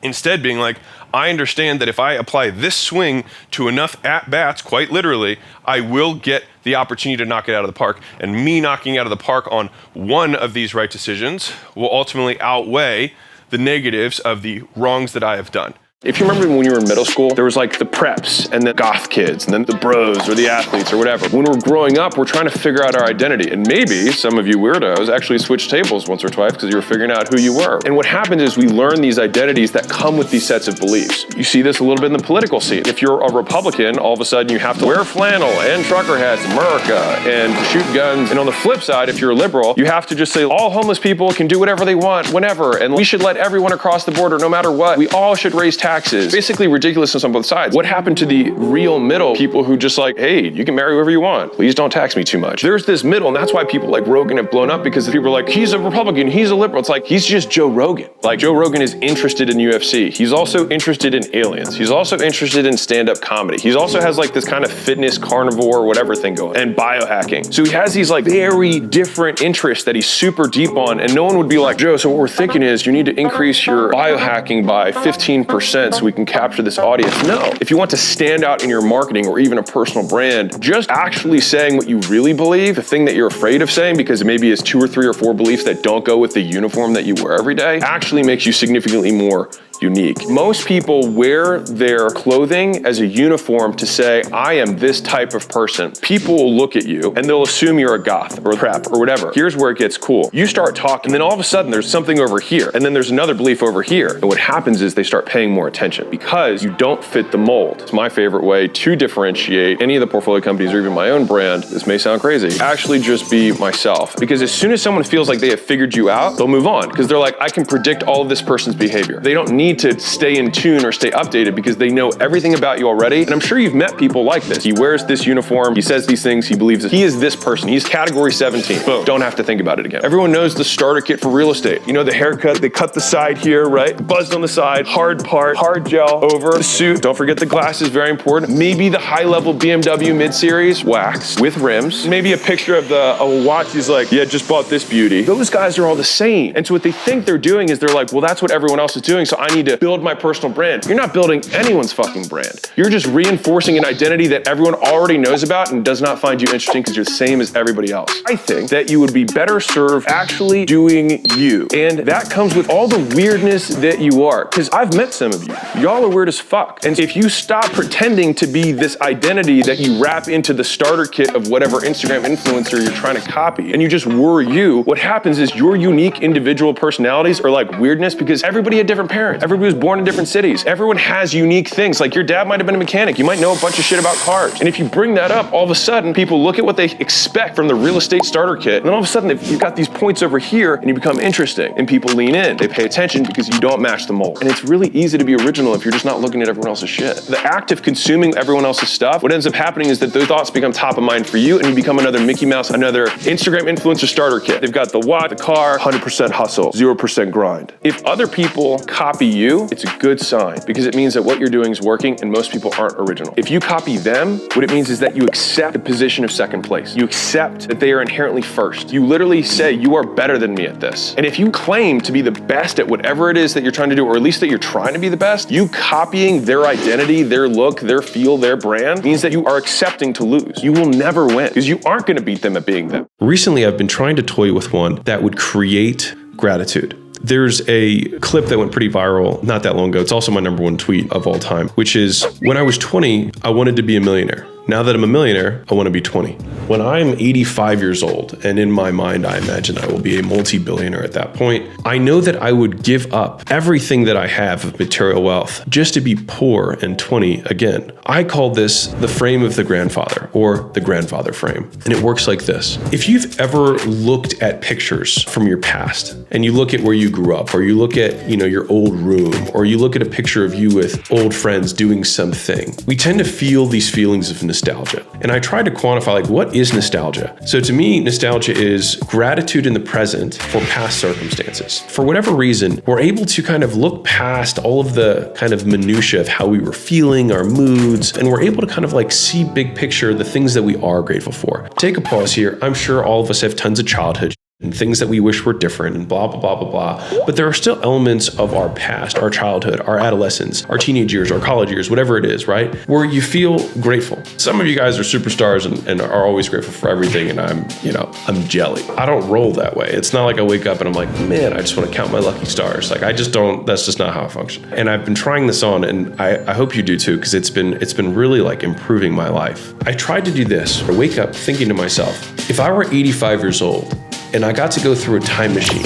instead being like, I understand that if I apply this swing to enough at-bats, quite literally, I will get the opportunity to knock it out of the park. And me knocking out of the park on one of these right decisions will ultimately outweigh the negatives of the wrongs that I have done. If you remember when you were in middle school, there was like the preps and the goth kids and then the bros or the athletes or whatever. When we're growing up, we're trying to figure out our identity. And maybe some of you weirdos actually switched tables once or twice because you were figuring out who you were. And what happens is we learn these identities that come with these sets of beliefs. You see this a little bit in the political scene. If you're a Republican, all of a sudden you have to wear flannel and trucker hats, America, and shoot guns. And on the flip side, if you're a liberal, you have to just say all homeless people can do whatever they want, whenever, and we should let everyone across the border no matter what. We all should raise taxes. Basically ridiculousness on both sides. What happened to the real middle people who just like, hey, you can marry whoever you want. Please don't tax me too much. There's this middle, and that's why people like Rogan have blown up, because people are like, he's a Republican, he's a liberal. It's like, he's just Joe Rogan. Like, Joe Rogan is interested in UFC. He's also interested in aliens. He's also interested in stand-up comedy. He also has like this kind of fitness carnivore whatever thing going, and biohacking. So he has these like very different interests that he's super deep on, and no one would be like, Joe, so what we're thinking is you need to increase your biohacking by 15% so we can capture this audience. No. If you want to stand out in your marketing or even a personal brand, just actually saying what you really believe, the thing that you're afraid of saying because it maybe is 2 or 3 or 4 beliefs that don't go with the uniform that you wear every day, actually makes you significantly more unique. Most people wear their clothing as a uniform to say, I am this type of person. People will look at you and they'll assume you're a goth or a prep or whatever. Here's where it gets cool. You start talking, and then all of a sudden there's something over here, and then there's another belief over here. And what happens is they start paying more attention because you don't fit the mold. It's my favorite way to differentiate any of the portfolio companies or even my own brand. This may sound crazy. Actually just be myself. Because as soon as someone feels like they have figured you out, they'll move on because they're like, I can predict all of this person's behavior. They don't need to stay in tune or stay updated because they know everything about you already. And I'm sure you've met people like this. He wears this uniform, he says these things, he believes it. He is this person. He's category 17. Boom. Don't have to think about it again. Everyone knows the starter kit for real estate. You know, the haircut, they cut the side here, right? Buzzed on the side, hard part, hard gel over the suit. Don't forget the glasses, very important. Maybe the high-level BMW mid-series wax with rims. Maybe a picture of a watch. He's like, yeah, just bought this beauty. Those guys are all the same. And so what they think they're doing is they're like, well, that's what everyone else is doing, so I need to build my personal brand. You're not building anyone's fucking brand. You're just reinforcing an identity that everyone already knows about and does not find you interesting because you're the same as everybody else. I think that you would be better served actually doing you. And that comes with all the weirdness that you are. Because I've met some of you. Y'all are weird as fuck. And if you stop pretending to be this identity that you wrap into the starter kit of whatever Instagram influencer you're trying to copy, and you just were you, what happens is your unique individual personalities are like weirdness because everybody had different parents. Everybody was born in different cities. Everyone has unique things. Like your dad might have been a mechanic. You might know a bunch of shit about cars. And if you bring that up, all of a sudden, people look at what they expect from the real estate starter kit. And then all of a sudden, you've got these points over here and you become interesting. And people lean in. They pay attention because you don't match the mold. And it's really easy to be original if you're just not looking at everyone else's shit. The act of consuming everyone else's stuff, what ends up happening is that those thoughts become top of mind for you and you become another Mickey Mouse, another Instagram influencer starter kit. They've got the watch, the car, 100% hustle, 0% grind. If other people copy you, it's a good sign because it means that what you're doing is working and most people aren't original. If you copy them, what it means is that you accept the position of second place. You accept that they are inherently first. You literally say, you are better than me at this. And if you claim to be the best at whatever it is that you're trying to do, or at least that you're trying to be the best, you copying their identity, their look, their feel, their brand means that you are accepting to lose. You will never win because you aren't going to beat them at being them. Recently, I've been trying to toy with one that would create gratitude. There's a clip that went pretty viral not that long ago. It's also my #1 tweet of all time, which is when I was 20, I wanted to be a millionaire. Now that I'm a millionaire, I want to be 20. When I'm 85 years old, and in my mind, I imagine I will be a multi-billionaire at that point, I know that I would give up everything that I have of material wealth just to be poor and 20 again. I call this the frame of the grandfather, or the grandfather frame. And it works like this. If you've ever looked at pictures from your past, and you look at where you grew up, or you look at, your old room, or you look at a picture of you with old friends doing something, we tend to feel these feelings of nostalgia. And I tried to quantify, like, what is nostalgia? So to me, nostalgia is gratitude in the present for past circumstances. For whatever reason, we're able to kind of look past all of the kind of minutia of how we were feeling, our moods, and we're able to kind of like see big picture, the things that we are grateful for. Take a pause here. I'm sure all of us have tons of childhood and things that we wish were different and blah, blah, blah, blah, blah. But there are still elements of our past, our childhood, our adolescence, our teenage years, our college years, whatever it is, right? Where you feel grateful. Some of you guys are superstars and are always grateful for everything. And I'm jelly. I don't roll that way. It's not like I wake up and I'm like, man, I just want to count my lucky stars. Like I just don't, that's just not how I function. And I've been trying this on and I hope you do too, because it's been really like improving my life. I tried to do this. I wake up thinking to myself, if I were 85 years old, and I got to go through a time machine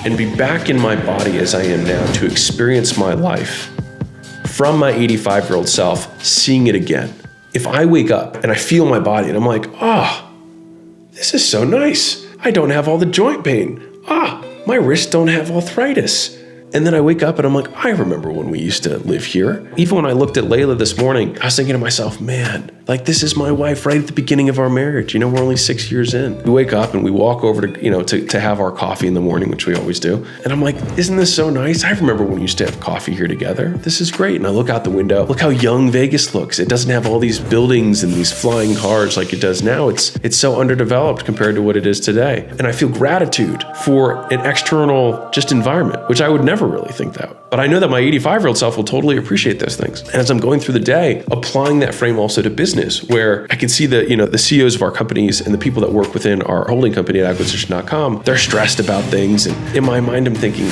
and be back in my body as I am now to experience my life from my 85-year-old self, seeing it again. If I wake up and I feel my body and I'm like, this is so nice. I don't have all the joint pain. My wrists don't have arthritis. And then I wake up and I'm like, I remember when we used to live here. Even when I looked at Leila this morning, I was thinking to myself, man, like this is my wife right at the beginning of our marriage. We're only 6 years in. We wake up and we walk over to have our coffee in the morning, which we always do. And I'm like, isn't this so nice? I remember when we used to have coffee here together. This is great. And I look out the window, look how young Vegas looks. It doesn't have all these buildings and these flying cars like it does now. It's so underdeveloped compared to what it is today. And I feel gratitude for an external just environment, which I would never really think that. But I know that my 85-year-old self will totally appreciate those things. And as I'm going through the day, applying that frame also to business, where I can see the CEOs of our companies and the people that work within our holding company at acquisition.com, they're stressed about things. And in my mind, I'm thinking,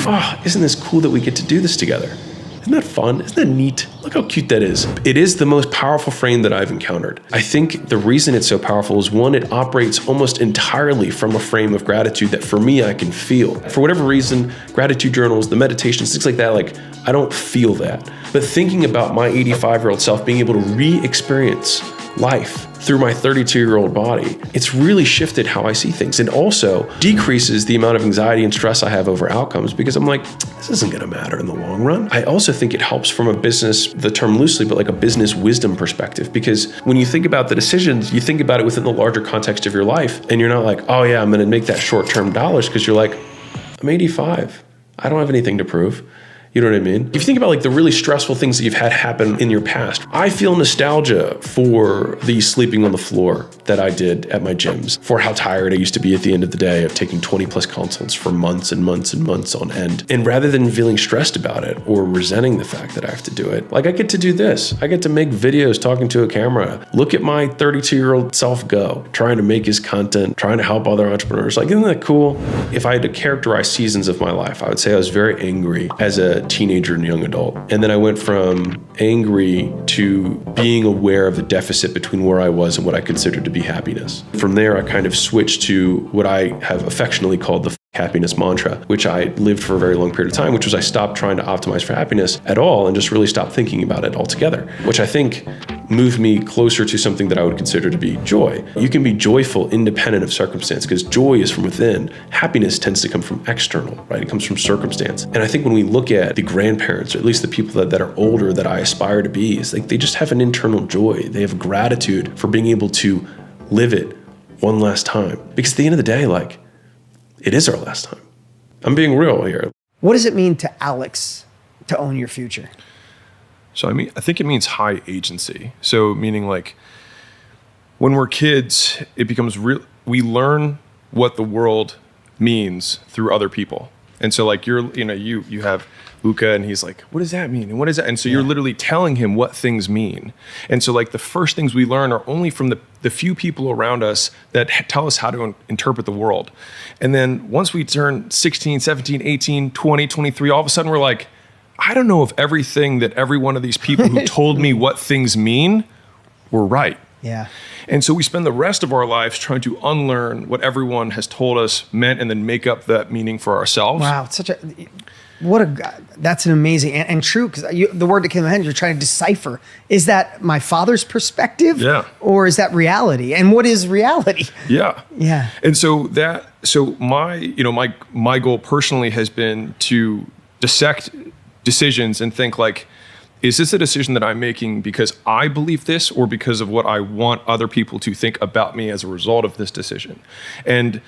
isn't this cool that we get to do this together? Isn't that fun? Isn't that neat? Look how cute that is. It is the most powerful frame that I've encountered. I think the reason it's so powerful is one, it operates almost entirely from a frame of gratitude that for me, I can feel. For whatever reason, gratitude journals, the meditations, things like that, like I don't feel that. But thinking about my 85-year-old self being able to re-experience life through my 32-year-old body, it's really shifted how I see things, and also decreases the amount of anxiety and stress I have over outcomes, because I'm like, this isn't going to matter in the long run. I also think it helps from a business, the term loosely, but like a business wisdom perspective, because when you think about the decisions, you think about it within the larger context of your life, and you're not like, oh yeah, I'm going to make that short-term dollars, because you're like, I'm 85. I don't have anything to prove. You know what I mean? If you think about like the really stressful things that you've had happen in your past, I feel nostalgia for the sleeping on the floor that I did at my gyms, for how tired I used to be at the end of the day of taking 20 plus consults for months and months and months on end. And rather than feeling stressed about it or resenting the fact that I have to do it, like I get to do this. I get to make videos talking to a camera. Look at my 32-year-old self go, trying to make his content, trying to help other entrepreneurs. Like, isn't that cool? If I had to characterize seasons of my life, I would say I was very angry as a teenager and young adult. And then I went from angry to being aware of the deficit between where I was and what I considered to be happiness. From there, I kind of switched to what I have affectionately called the happiness mantra, which I lived for a very long period of time, which was I stopped trying to optimize for happiness at all and just really stopped thinking about it altogether, which I think moved me closer to something that I would consider to be joy. You can be joyful independent of circumstance because joy is from within. Happiness tends to come from external, right? It comes from circumstance. And I think when we look at the grandparents, or at least the people that are older that I aspire to be, it's like they just have an internal joy. They have gratitude for being able to live it one last time. Because at the end of the day, like, it is our last time. I'm being real here. What does it mean to Alex to own your future? So I think it means high agency. So meaning like when we're kids, it becomes real. We learn what the world means through other people. And so like you have Luca and he's like, what does that mean? And what is that? And so you're literally telling him what things mean. And so like the first things we learn are only from the few people around us that tell us how to interpret the world. And then once we turn 16, 17, 18, 20, 23, all of a sudden we're like, I don't know if everything that every one of these people who told me what things mean were right. Yeah. And so we spend the rest of our lives trying to unlearn what everyone has told us meant and then make up that meaning for ourselves. Wow. It's that's an amazing and true, because the word that came to my head, you're trying to decipher. Is that my father's perspective? Yeah. Or is that reality? And what is reality? Yeah. Yeah. And so my goal personally has been to dissect decisions and think like, is this a decision that I'm making because I believe this or because of what I want other people to think about me as a result of this decision? And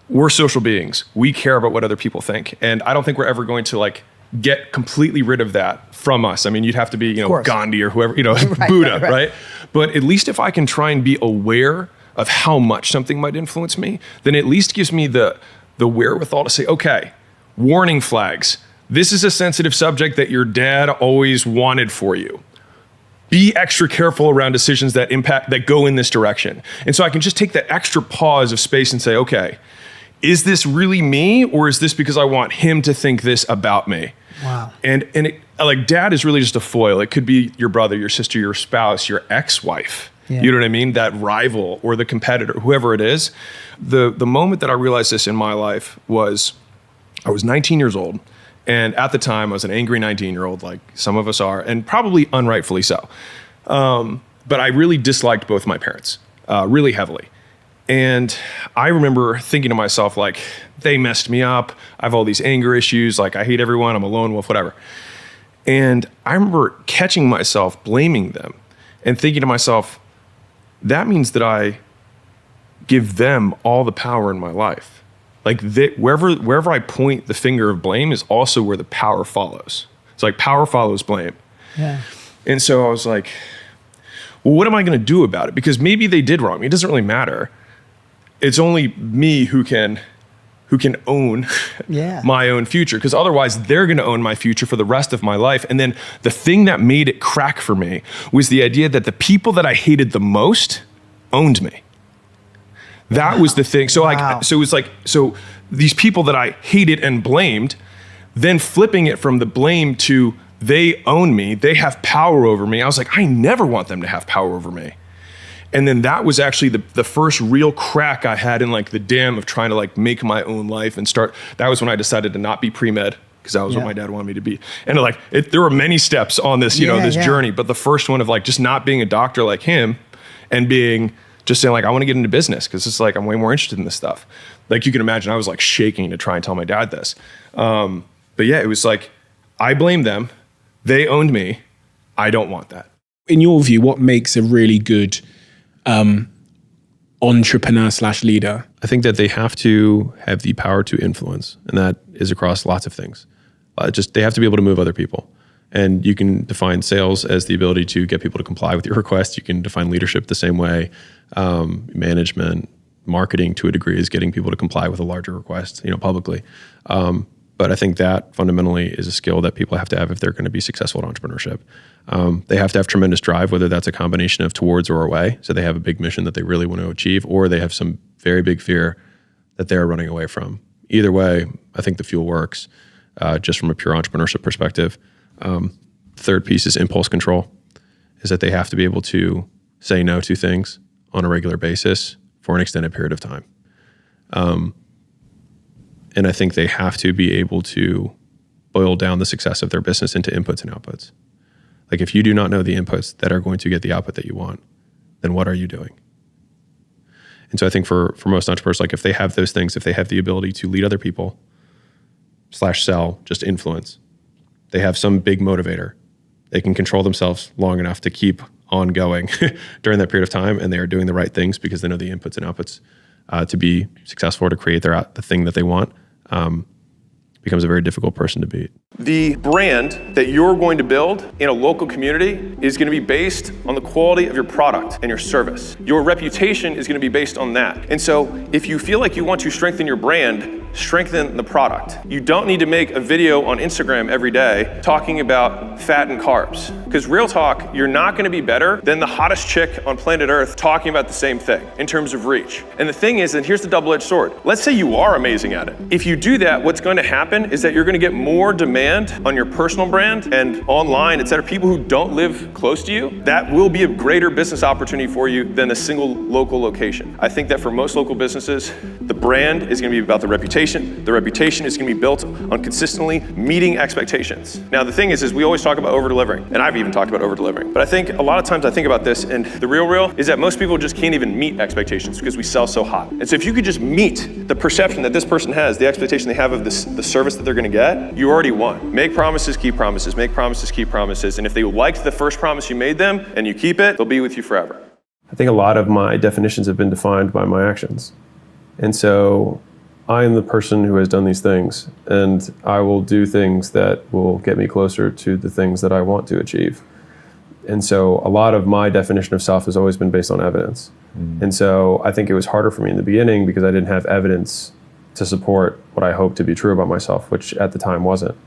we're social beings. We care about what other people think. And I don't think we're ever going to like get completely rid of that from us. I mean, you'd have to be, Gandhi or whoever, Buddha, right? But at least if I can try and be aware of how much something might influence me, then at least gives me the wherewithal to say, okay, warning flags. This is a sensitive subject that your dad always wanted for you. Be extra careful around decisions that go in this direction. And so I can just take that extra pause of space and say, okay, is this really me, or is this because I want him to think this about me? Wow. And it, like, dad is really just a foil. It could be your brother, your sister, your spouse, your ex-wife. Yeah. You know what I mean? That rival or the competitor, whoever it is. The moment that I realized this in my life was I was 19 years old. And at the time, I was an angry 19-year-old, like some of us are, and probably unrightfully so. But I really disliked both my parents, really heavily. And I remember thinking to myself, like, they messed me up. I have all these anger issues. Like, I hate everyone. I'm a lone wolf, whatever. And I remember catching myself blaming them and thinking to myself, that means that I give them all the power in my life. Like, wherever I point the finger of blame is also where the power follows. It's like power follows blame. Yeah. And so I was like, well, what am I going to do about it? Because maybe they did wrong. It doesn't really matter. It's only me who can own my own future, because otherwise they're going to own my future for the rest of my life. And then the thing that made it crack for me was the idea that the people that I hated the most owned me. That was the thing. So so these people that I hated and blamed, then flipping it from the blame to they own me, they have power over me. I was like, I never want them to have power over me. And then that was actually the first real crack I had in like the dam of trying to like make my own life and start. That was when I decided to not be pre-med, because that was what my dad wanted me to be. And like there were many steps on this, this journey. But the first one of like just not being a doctor like him and being just saying like, I want to get into business because it's like I'm way more interested in this stuff. Like you can imagine, I was like shaking to try and tell my dad this. But yeah, it was like, I blame them. They owned me. I don't want that. In your view, what makes a really good entrepreneur / leader? I think that they have to have the power to influence, and that is across lots of things. They have to be able to move other people. And you can define sales as the ability to get people to comply with your request. You can define leadership the same way. Management, marketing to a degree is getting people to comply with a larger request, publicly. But I think that fundamentally is a skill that people have to have if they're going to be successful at entrepreneurship. They have to have tremendous drive, whether that's a combination of towards or away. So they have a big mission that they really want to achieve, or they have some very big fear that they're running away from. Either way, I think the fuel works, just from a pure entrepreneurship perspective. Third piece is impulse control, is that they have to be able to say no to things on a regular basis for an extended period of time. And I think they have to be able to boil down the success of their business into inputs and outputs. Like if you do not know the inputs that are going to get the output that you want, then what are you doing? And so I think for most entrepreneurs, like if they have those things, if they have the ability to lead other people / sell, just influence, they have some big motivator, they can control themselves long enough to keep on going during that period of time, and they are doing the right things because they know the inputs and outputs to be successful or to create the thing that they want, becomes a very difficult person to beat. The brand that you're going to build in a local community is going to be based on the quality of your product and your service. Your reputation is going to be based on that. And so if you feel like you want to strengthen your brand, strengthen the product. You don't need to make a video on Instagram every day talking about fat and carbs. Because real talk, you're not going to be better than the hottest chick on planet Earth talking about the same thing in terms of reach. And the thing is, and here's the double-edged sword. Let's say you are amazing at it. If you do that, what's going to happen is that you're going to get more demand on your personal brand and online, et cetera, people who don't live close to you. That will be a greater business opportunity for you than a single local location. I think that for most local businesses, the brand is going to be about the reputation. The reputation is going to be built on consistently meeting expectations. Now, the thing is we always talk about over-delivering, and I've even talked about over-delivering. But I think a lot of times I think about this, and the real is that most people just can't even meet expectations because we sell so hot. And so if you could just meet the perception that this person has, the expectation they have of the service that they're going to get, you already won. Make promises, keep promises. Make promises, keep promises. And if they liked the first promise you made them and you keep it, they'll be with you forever. I think a lot of my definitions have been defined by my actions. And so I am the person who has done these things, and I will do things that will get me closer to the things that I want to achieve. And so a lot of my definition of self has always been based on evidence. And so I think it was harder for me in the beginning because I didn't have evidence to support what I hoped to be true about myself, which at the time wasn't.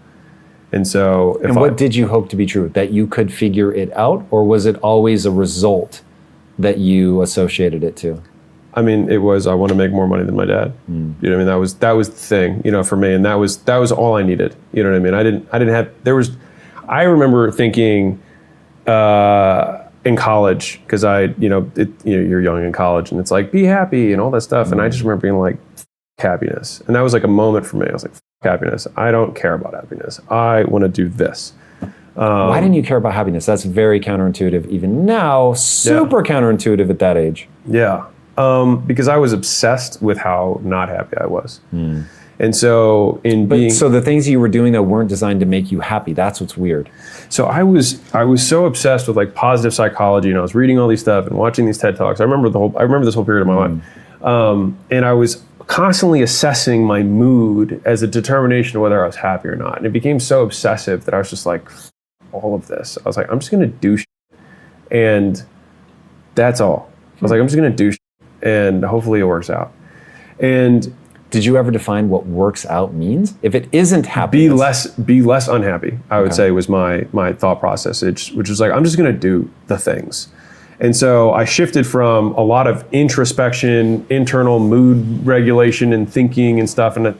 And so what did you hope to be true? That you could figure it out, or was it always a result that you associated it to? I mean, it was, I want to make more money than my dad. You know what I mean? That was the thing, for me. And that was all I needed. You know what I mean? I didn't have, I remember thinking in college, because you're young in college and it's like, be happy and all that stuff. And I just remember being like, happiness. And that was like a moment for me. I was like, happiness. I don't care about happiness. I want to do this. Why didn't you care about happiness? That's very counterintuitive even now, super counterintuitive at that age. Yeah. Because I was obsessed with how not happy I was. And so so the things you were doing that weren't designed to make you happy, that's what's weird. So I was so obsessed with like positive psychology, and I was reading all these stuff and watching these TED Talks. I remember this whole period of my life. And I was constantly assessing my mood as a determination of whether I was happy or not. And it became so obsessive that I was just like, all of this. I was like, I'm just going to do shit. And that's all. I was like, I'm just going to do shit, and hopefully it works out. And did you ever define what works out means? If it isn't happiness, be less unhappy, I would say was my thought process, which was like, I'm just going to do the things. And so I shifted from a lot of introspection, internal mood regulation and thinking and stuff. And I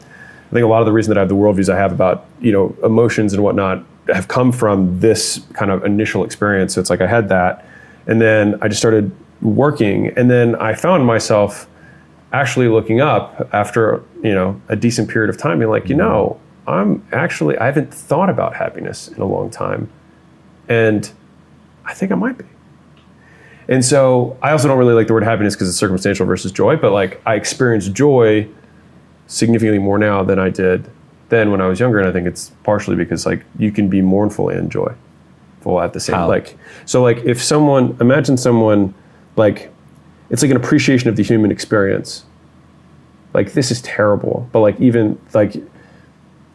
think a lot of the reason that I have the worldviews I have about, emotions and whatnot have come from this kind of initial experience. So it's like I had that, and then I just started working, and then I found myself actually looking up after, a decent period of time, being like, I haven't thought about happiness in a long time, and I think I might be. And so I also don't really like the word happiness because it's circumstantial versus joy, but like I experience joy significantly more now than I did then when I was younger. And I think it's partially because like you can be mournful and joyful at the same, imagine someone like, it's like an appreciation of the human experience. Like, this is terrible, but like even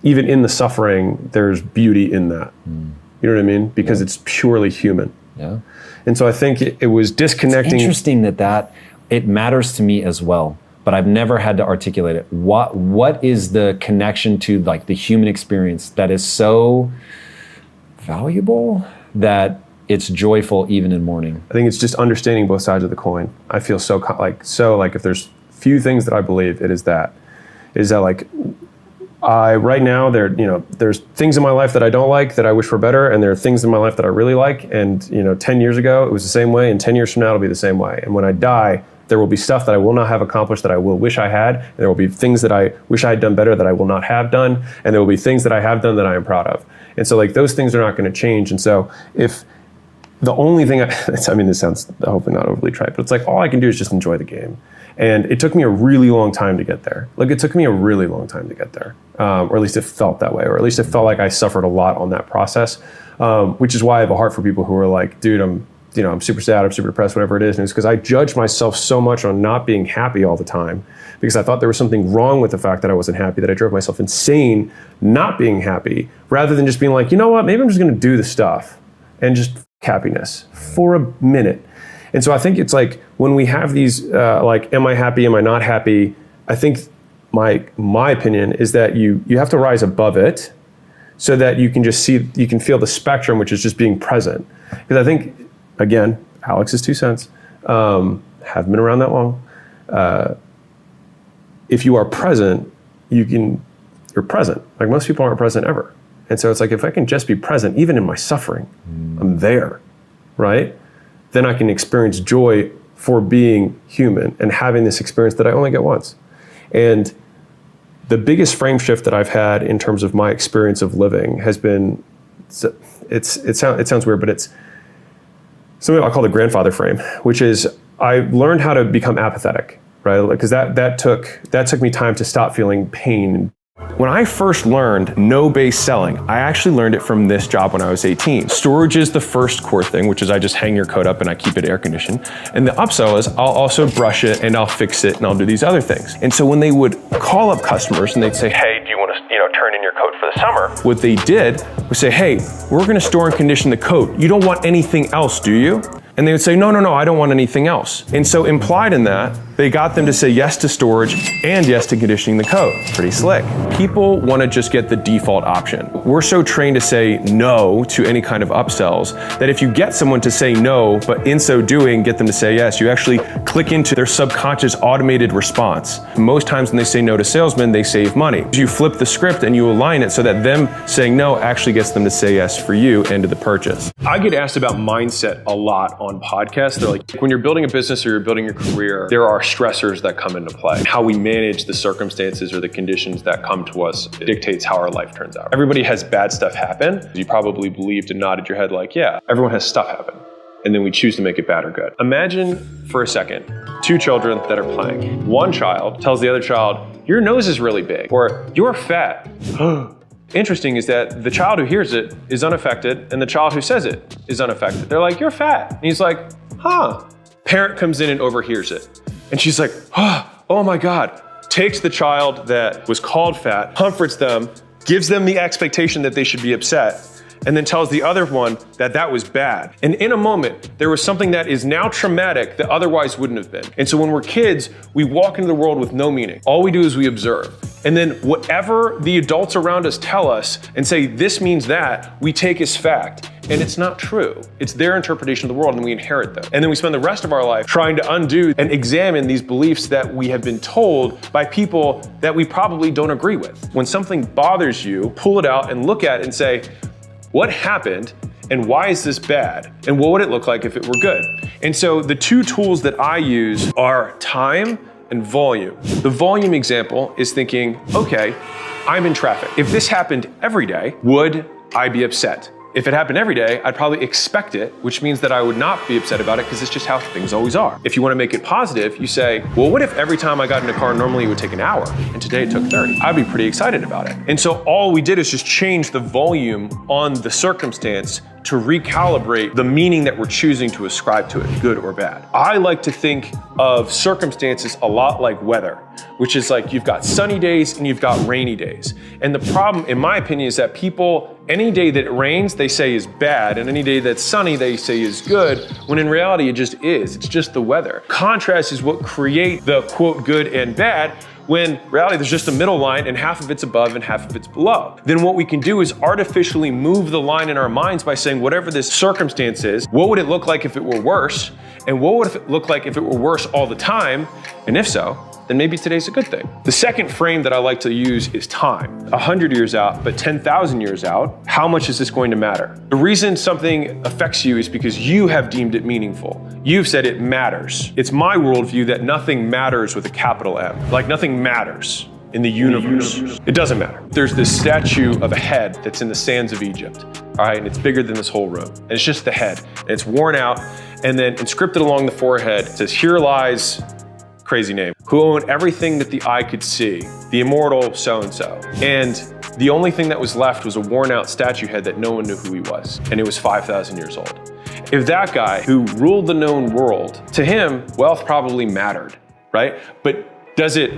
in the suffering, there's beauty in that. You know what I mean? Because it's purely human. Yeah. And so I think it was disconnecting. It's interesting that it matters to me as well, but I've never had to articulate it. What is the connection to like the human experience that is so valuable that it's joyful even in mourning? I think it's just understanding both sides of the coin. I feel so if there's few things that I believe, it is that like right now there's things in my life that I don't like that I wish were better, and there are things in my life that I really like, and 10 years ago it was the same way, and 10 years from now it'll be the same way. And when I die, There will be stuff that I will not have accomplished that I will wish I had. And there will be things that I wish I had done better that I will not have done. And there will be things that I have done that I am proud of. And so like those things are not going to change. And so if the only thing, I mean, this sounds hopefully not overly trite, but it's like all I can do is just enjoy the game. And it took me a really long time to get there. Like it took me a really long time to get there. Or at least it felt that way. Or at least it felt like I suffered a lot on that process, which is why I have a heart for people who are like, dude, I'm super sad, I'm super depressed, whatever it is. And it's because I judged myself so much on not being happy all the time because I thought there was something wrong with the fact that I wasn't happy, that I drove myself insane not being happy, rather than just being like, you know what, maybe I'm just gonna do the stuff and just happiness for a minute. And so I think it's like when we have these, like, am I happy, am I not happy? I think my opinion is that you have to rise above it so that you can just see, you can feel the spectrum, which is just being present. Because I think, again, Alex's 2 cents, haven't been around that long. If you are present, you're present. Like most people aren't present ever. And so it's like, if I can just be present, even in my suffering, I'm there, right? Then I can experience joy for being human and having this experience that I only get once. And the biggest frame shift that I've had in terms of my experience of living has been, it sounds weird, but it's something I'll call the grandfather frame, which is I learned how to become apathetic, right? Because that took me time to stop feeling pain. When I first learned no-base selling, I actually learned it from this job when I was 18. Storage is the first core thing, which is I just hang your coat up and I keep it air conditioned. And the upsell is I'll also brush it and I'll fix it and I'll do these other things. And so when they would call up customers and they'd say, hey, do you want to turn in your coat for the summer? What they did was say, hey, we're going to store and condition the coat. You don't want anything else, do you? And they would say, no, I don't want anything else. And so implied in that, they got them to say yes to storage and yes to conditioning the coat. Pretty slick. People want to just get the default option. We're so trained to say no to any kind of upsells that if you get someone to say no, but in so doing, get them to say yes, you actually click into their subconscious automated response. Most times when they say no to salesmen, they save money. You flip the script and you align it so that them saying no actually gets them to say yes for you and to the purchase. I get asked about mindset a lot on podcasts. They're like, when you're building a business or you're building your career, there are stressors that come into play. How we manage the circumstances or the conditions that come to us dictates how our life turns out. Everybody has bad stuff happen. You probably believed and nodded your head like, yeah, everyone has stuff happen. And then we choose to make it bad or good. Imagine for a second, 2 children that are playing. One child tells the other child, your nose is really big, or you're fat. Interesting is that the child who hears it is unaffected and the child who says it is unaffected. They're like, you're fat. And he's like, huh. Parent comes in and overhears it. And she's like, oh my God. Takes the child that was called fat, comforts them, gives them the expectation that they should be upset, and then tells the other one that that was bad. And in a moment, there was something that is now traumatic that otherwise wouldn't have been. And so when we're kids, we walk into the world with no meaning. All we do is we observe. And then whatever the adults around us tell us and say, this means that, we take as fact. And it's not true. It's their interpretation of the world and we inherit them. And then we spend the rest of our life trying to undo and examine these beliefs that we have been told by people that we probably don't agree with. When something bothers you, pull it out and look at it and say, what happened and why is this bad? And what would it look like if it were good? And so the 2 tools that I use are time and volume. The volume example is thinking, okay, I'm in traffic. If this happened every day, would I be upset? If it happened every day, I'd probably expect it, which means that I would not be upset about it because it's just how things always are. If you want to make it positive, you say, well, what if every time I got in a car, normally it would take an hour and today it took 30? I'd be pretty excited about it. And so all we did is just change the volume on the circumstance to recalibrate the meaning that we're choosing to ascribe to it, good or bad. I like to think of circumstances a lot like weather, which is like you've got sunny days and you've got rainy days. And the problem, in my opinion, is that people, any day that it rains, they say is bad, and any day that's sunny, they say is good, when in reality, it just is. It's just the weather. Contrast is what create the quote good and bad, when reality there's just a middle line and half of it's above and half of it's below. Then what we can do is artificially move the line in our minds by saying whatever this circumstance is, what would it look like if it were worse? And what would it look like if it were worse all the time? And if so, then maybe today's a good thing. The second frame that I like to use is time. 100 years out, but 10,000 years out, how much is this going to matter? The reason something affects you is because you have deemed it meaningful. You've said it matters. It's my worldview that nothing matters with a capital M. Like nothing matters in the universe. It doesn't matter. There's this statue of a head that's in the sands of Egypt, all right? And it's bigger than this whole room. And it's just the head. And it's worn out. And then inscripted along the forehead, it says, "Here lies," crazy name, "who owned everything that the eye could see, the immortal so-and-so." And the only thing that was left was a worn out statue head that no one knew who he was. And it was 5,000 years old. If that guy who ruled the known world, to him, wealth probably mattered, right? But does it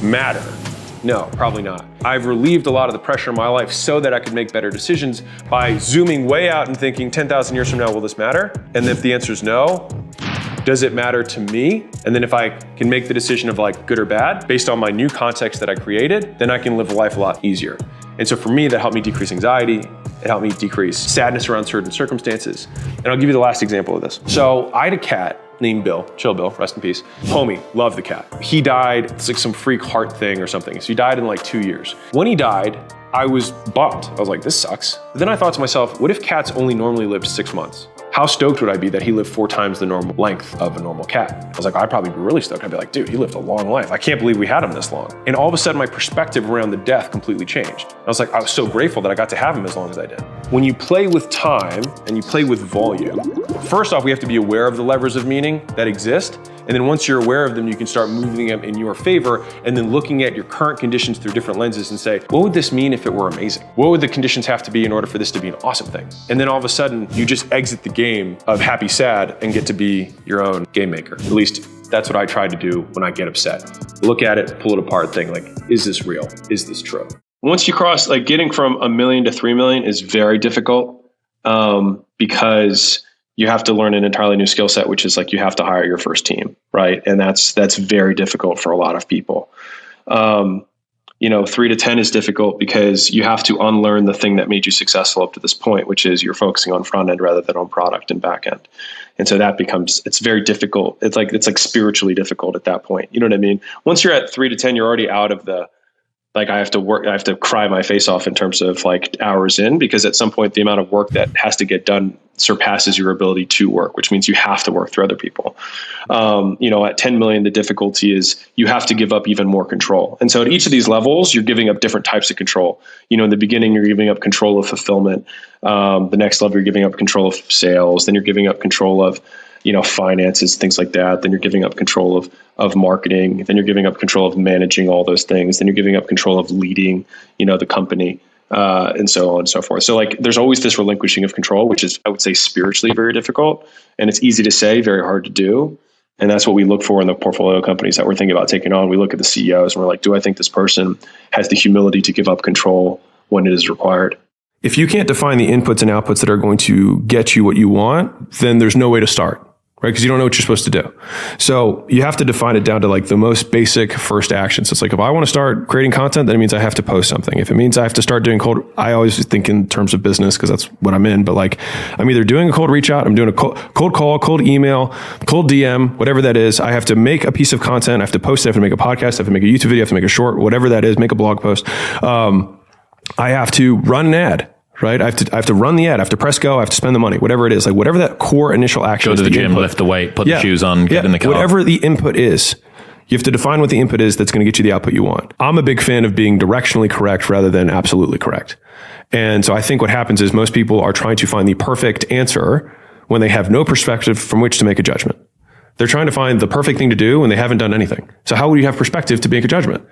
matter? No, probably not. I've relieved a lot of the pressure in my life so that I could make better decisions by zooming way out and thinking 10,000 years from now, will this matter? And if the answer is no, does it matter to me? And then if I can make the decision of like good or bad based on my new context that I created, then I can live life a lot easier. And so for me, that helped me decrease anxiety. It helped me decrease sadness around certain circumstances. And I'll give you the last example of this. So I had a cat named Bill, chill Bill, rest in peace. Homie, loved the cat. He died, it's like some freak heart thing or something. So he died in like 2 years. When he died, I was bummed. I was like, this sucks. But then I thought to myself, what if cats only normally lived 6 months? How stoked would I be that he lived 4 times the normal length of a normal cat? I was like, I'd probably be really stoked. I'd be like, dude, he lived a long life. I can't believe we had him this long. And all of a sudden, my perspective around the death completely changed. I was like, I was so grateful that I got to have him as long as I did. When you play with time and you play with volume, first off, we have to be aware of the levers of meaning that exist. And then once you're aware of them, you can start moving them in your favor and then looking at your current conditions through different lenses and say, what would this mean if it were amazing? What would the conditions have to be in order for this to be an awesome thing? And then all of a sudden, you just exit the game of happy, sad, and get to be your own game maker. At least that's what I try to do when I get upset. Look at it, pull it apart, think like, is this real? Is this true? Once you cross, like getting from 1 million to 3 million is very difficult because you have to learn an entirely new skill set, which is like you have to hire your first team, right? And that's very difficult for a lot of people. 3 to 10 is difficult because you have to unlearn the thing that made you successful up to this point, which is you're focusing on front end rather than on product and back end. And so that it's very difficult. It's like spiritually difficult at that point. You know what I mean? Once you're at 3 to 10, you're already out of the, like I have to cry my face off in terms of like hours in, because at some point the amount of work that has to get done surpasses your ability to work, which means you have to work through other people. At 10 million, the difficulty is you have to give up even more control. And so at each of these levels, you're giving up different types of control. In the beginning, you're giving up control of fulfillment. The next level, you're giving up control of sales. Then you're giving up control of finances, things like that. Then you're giving up control of marketing. Then you're giving up control of managing all those things. Then you're giving up control of leading, the company, and so on and so forth. So like, there's always this relinquishing of control, which is, I would say, spiritually very difficult. And it's easy to say, very hard to do. And that's what we look for in the portfolio companies that we're thinking about taking on. We look at the CEOs and we're like, do I think this person has the humility to give up control when it is required? If you can't define the inputs and outputs that are going to get you what you want, then there's no way to start, right? Because you don't know what you're supposed to do. So you have to define it down to like the most basic first action. So it's like, if I want to start creating content, then it means I have to post something. If it means I have to start doing I always think in terms of business because that's what I'm in. But like, I'm either doing a cold reach out, I'm doing a cold call, cold email, cold DM, whatever that is. I have to make a piece of content. I have to post it. I have to make a podcast. I have to make a YouTube video. I have to make a short, whatever that is, make a blog post. I have to run an ad. Right? I have to run the ad. I have to press go. I have to spend the money, whatever it is, like whatever that core initial action is. Go to the gym, input. lift the weight, put the shoes on, get in the car. Whatever the input is, you have to define what the input is that's going to get you the output you want. I'm a big fan of being directionally correct rather than absolutely correct. And so I think what happens is most people are trying to find the perfect answer when they have no perspective from which to make a judgment. They're trying to find the perfect thing to do when they haven't done anything. So how would you have perspective to make a judgment?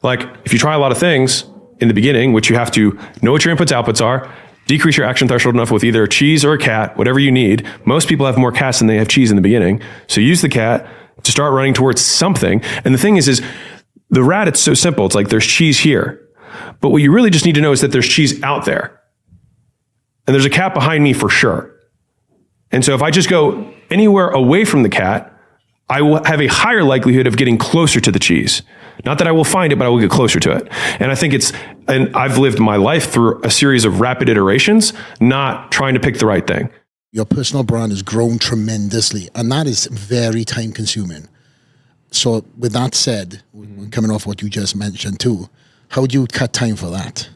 Like if you try a lot of things in the beginning, which you have to know what your inputs, outputs are, decrease your action threshold enough with either a cheese or a cat, whatever you need. Most people have more cats than they have cheese in the beginning. So use the cat to start running towards something. And the thing is the rat, it's so simple. It's like there's cheese here. But what you really just need to know is that there's cheese out there. And there's a cat behind me for sure. And so if I just go anywhere away from the cat, I will have a higher likelihood of getting closer to the cheese. Not that I will find it, but I will get closer to it. And I think and I've lived my life through a series of rapid iterations, not trying to pick the right thing. Your personal brand has grown tremendously, and that is very time consuming. So with that said, coming off what you just mentioned too, how do you cut time for that?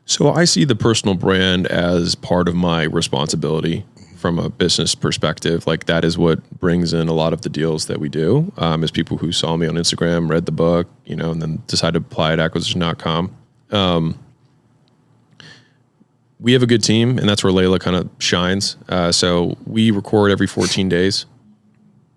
So I see the personal brand as part of my responsibility from a business perspective. Like that is what brings in a lot of the deals that we do, is people who saw me on Instagram, read the book, and then decided to apply at acquisition.com. We have a good team, and that's where Leila kind of shines. So we record every 14 days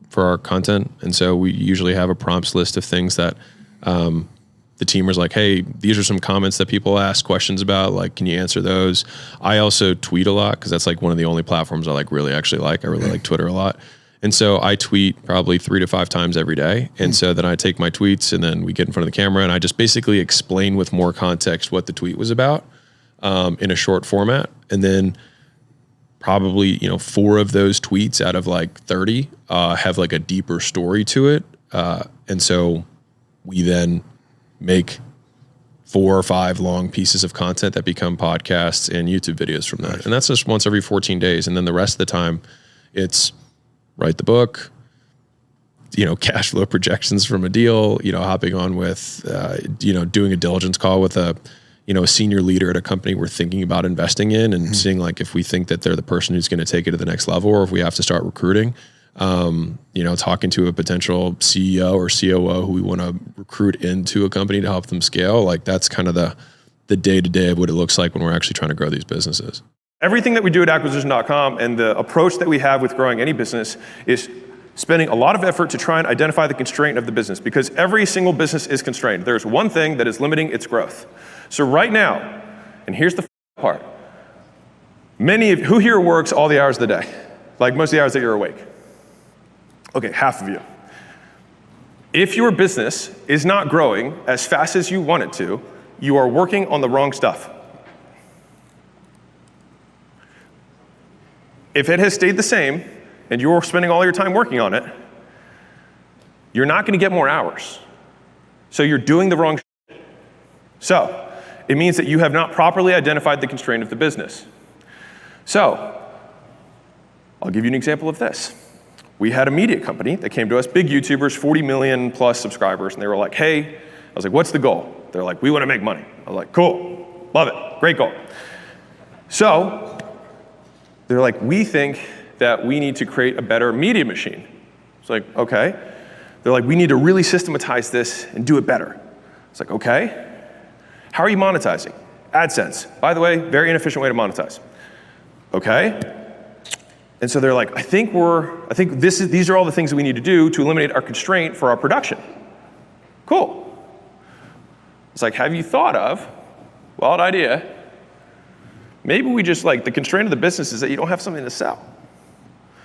for our content. And so we usually have a prompts list of things that the team was like, hey, these are some comments that people ask questions about. Like, can you answer those? I also tweet a lot because that's like one of the only platforms I like really actually like. I really like Twitter a lot. And so I tweet probably 3 to 5 times every day. And so then I take my tweets and then we get in front of the camera and I just basically explain with more context what the tweet was about in a short format. And then probably, 4 of those tweets out of like 30 have like a deeper story to it. And so we then make 4 or 5 long pieces of content that become podcasts and YouTube videos from that. And that's just once every 14 days. And then the rest of the time it's write the book, cash flow projections from a deal, hopping on with, doing a diligence call with a senior leader at a company we're thinking about investing in and seeing like if we think that they're the person who's going to take it to the next level or if we have to start recruiting. Talking to a potential CEO or COO who we want to recruit into a company to help them scale. Like that's kind of the day-to-day of what it looks like when we're actually trying to grow these businesses. Everything that we do at acquisition.com and the approach that we have with growing any business is spending a lot of effort to try and identify the constraint of the business because every single business is constrained. There's one thing that is limiting its growth. So right now, and here's the part, who here works all the hours of the day? Like most of the hours that you're awake? Okay, half of you. If your business is not growing as fast as you want it to, you are working on the wrong stuff. If it has stayed the same and you're spending all your time working on it, you're not going to get more hours. So you're doing the wrong shit. So it means that you have not properly identified the constraint of the business. So I'll give you an example of this. We had a media company that came to us, big YouTubers, 40 million plus subscribers, and they were like, hey, I was like, what's the goal? They're like, we want to make money. I was like, cool, love it, great goal. So they're like, we think that we need to create a better media machine. It's like, okay. They're like, we need to really systematize this and do it better. It's like, okay. How are you monetizing? AdSense. By the way, very inefficient way to monetize. Okay. And so they're like, I think these are all the things that we need to do to eliminate our constraint for our production. Cool. It's like, have you thought of, wild idea, maybe we just the constraint of the business is that you don't have something to sell.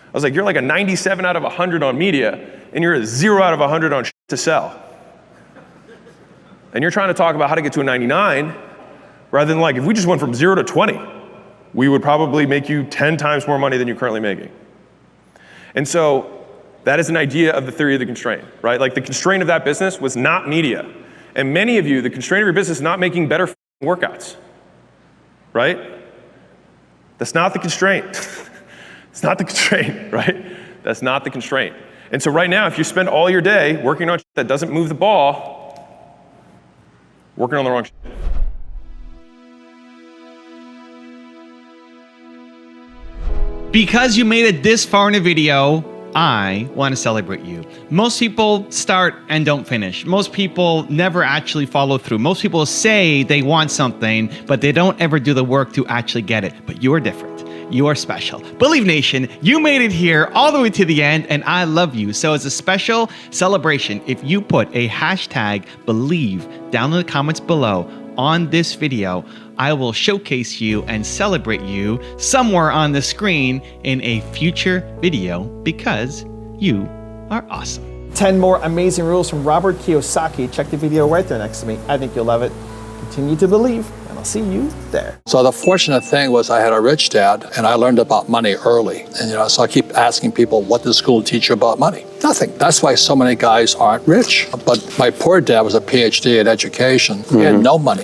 I was like, you're like a 97 out of 100 on media, and you're a 0 out of 100 on to sell. And you're trying to talk about how to get to a 99, rather than if we just went from 0 to 20, we would probably make you 10 times more money than you're currently making. And so that is an idea of the theory of the constraint, right? Like the constraint of that business was not media. And many of you, the constraint of your business is not making better workouts, right? That's not the constraint. It's not the constraint, right? That's not the constraint. And so right now, if you spend all your day working on that doesn't move the ball, working on the wrong shit. Because you made it this far in a video, I want to celebrate you. Most people start and don't finish. Most people never actually follow through. Most people say they want something, but they don't ever do the work to actually get it. But you are different. You are special. Believe Nation, you made it here all the way to the end, and I love you. So as a special celebration, if you put a hashtag Believe down in the comments below on this video, I will showcase you and celebrate you somewhere on the screen in a future video because you are awesome. 10 more amazing rules from Robert Kiyosaki. Check the video right there next to me. I think you'll love it. Continue to believe, and I'll see you there. So the fortunate thing was I had a rich dad, and I learned about money early. And so I keep asking people, what does school teach you about money? Nothing. That's why so many guys aren't rich. But my poor dad was a PhD in education. He had no money.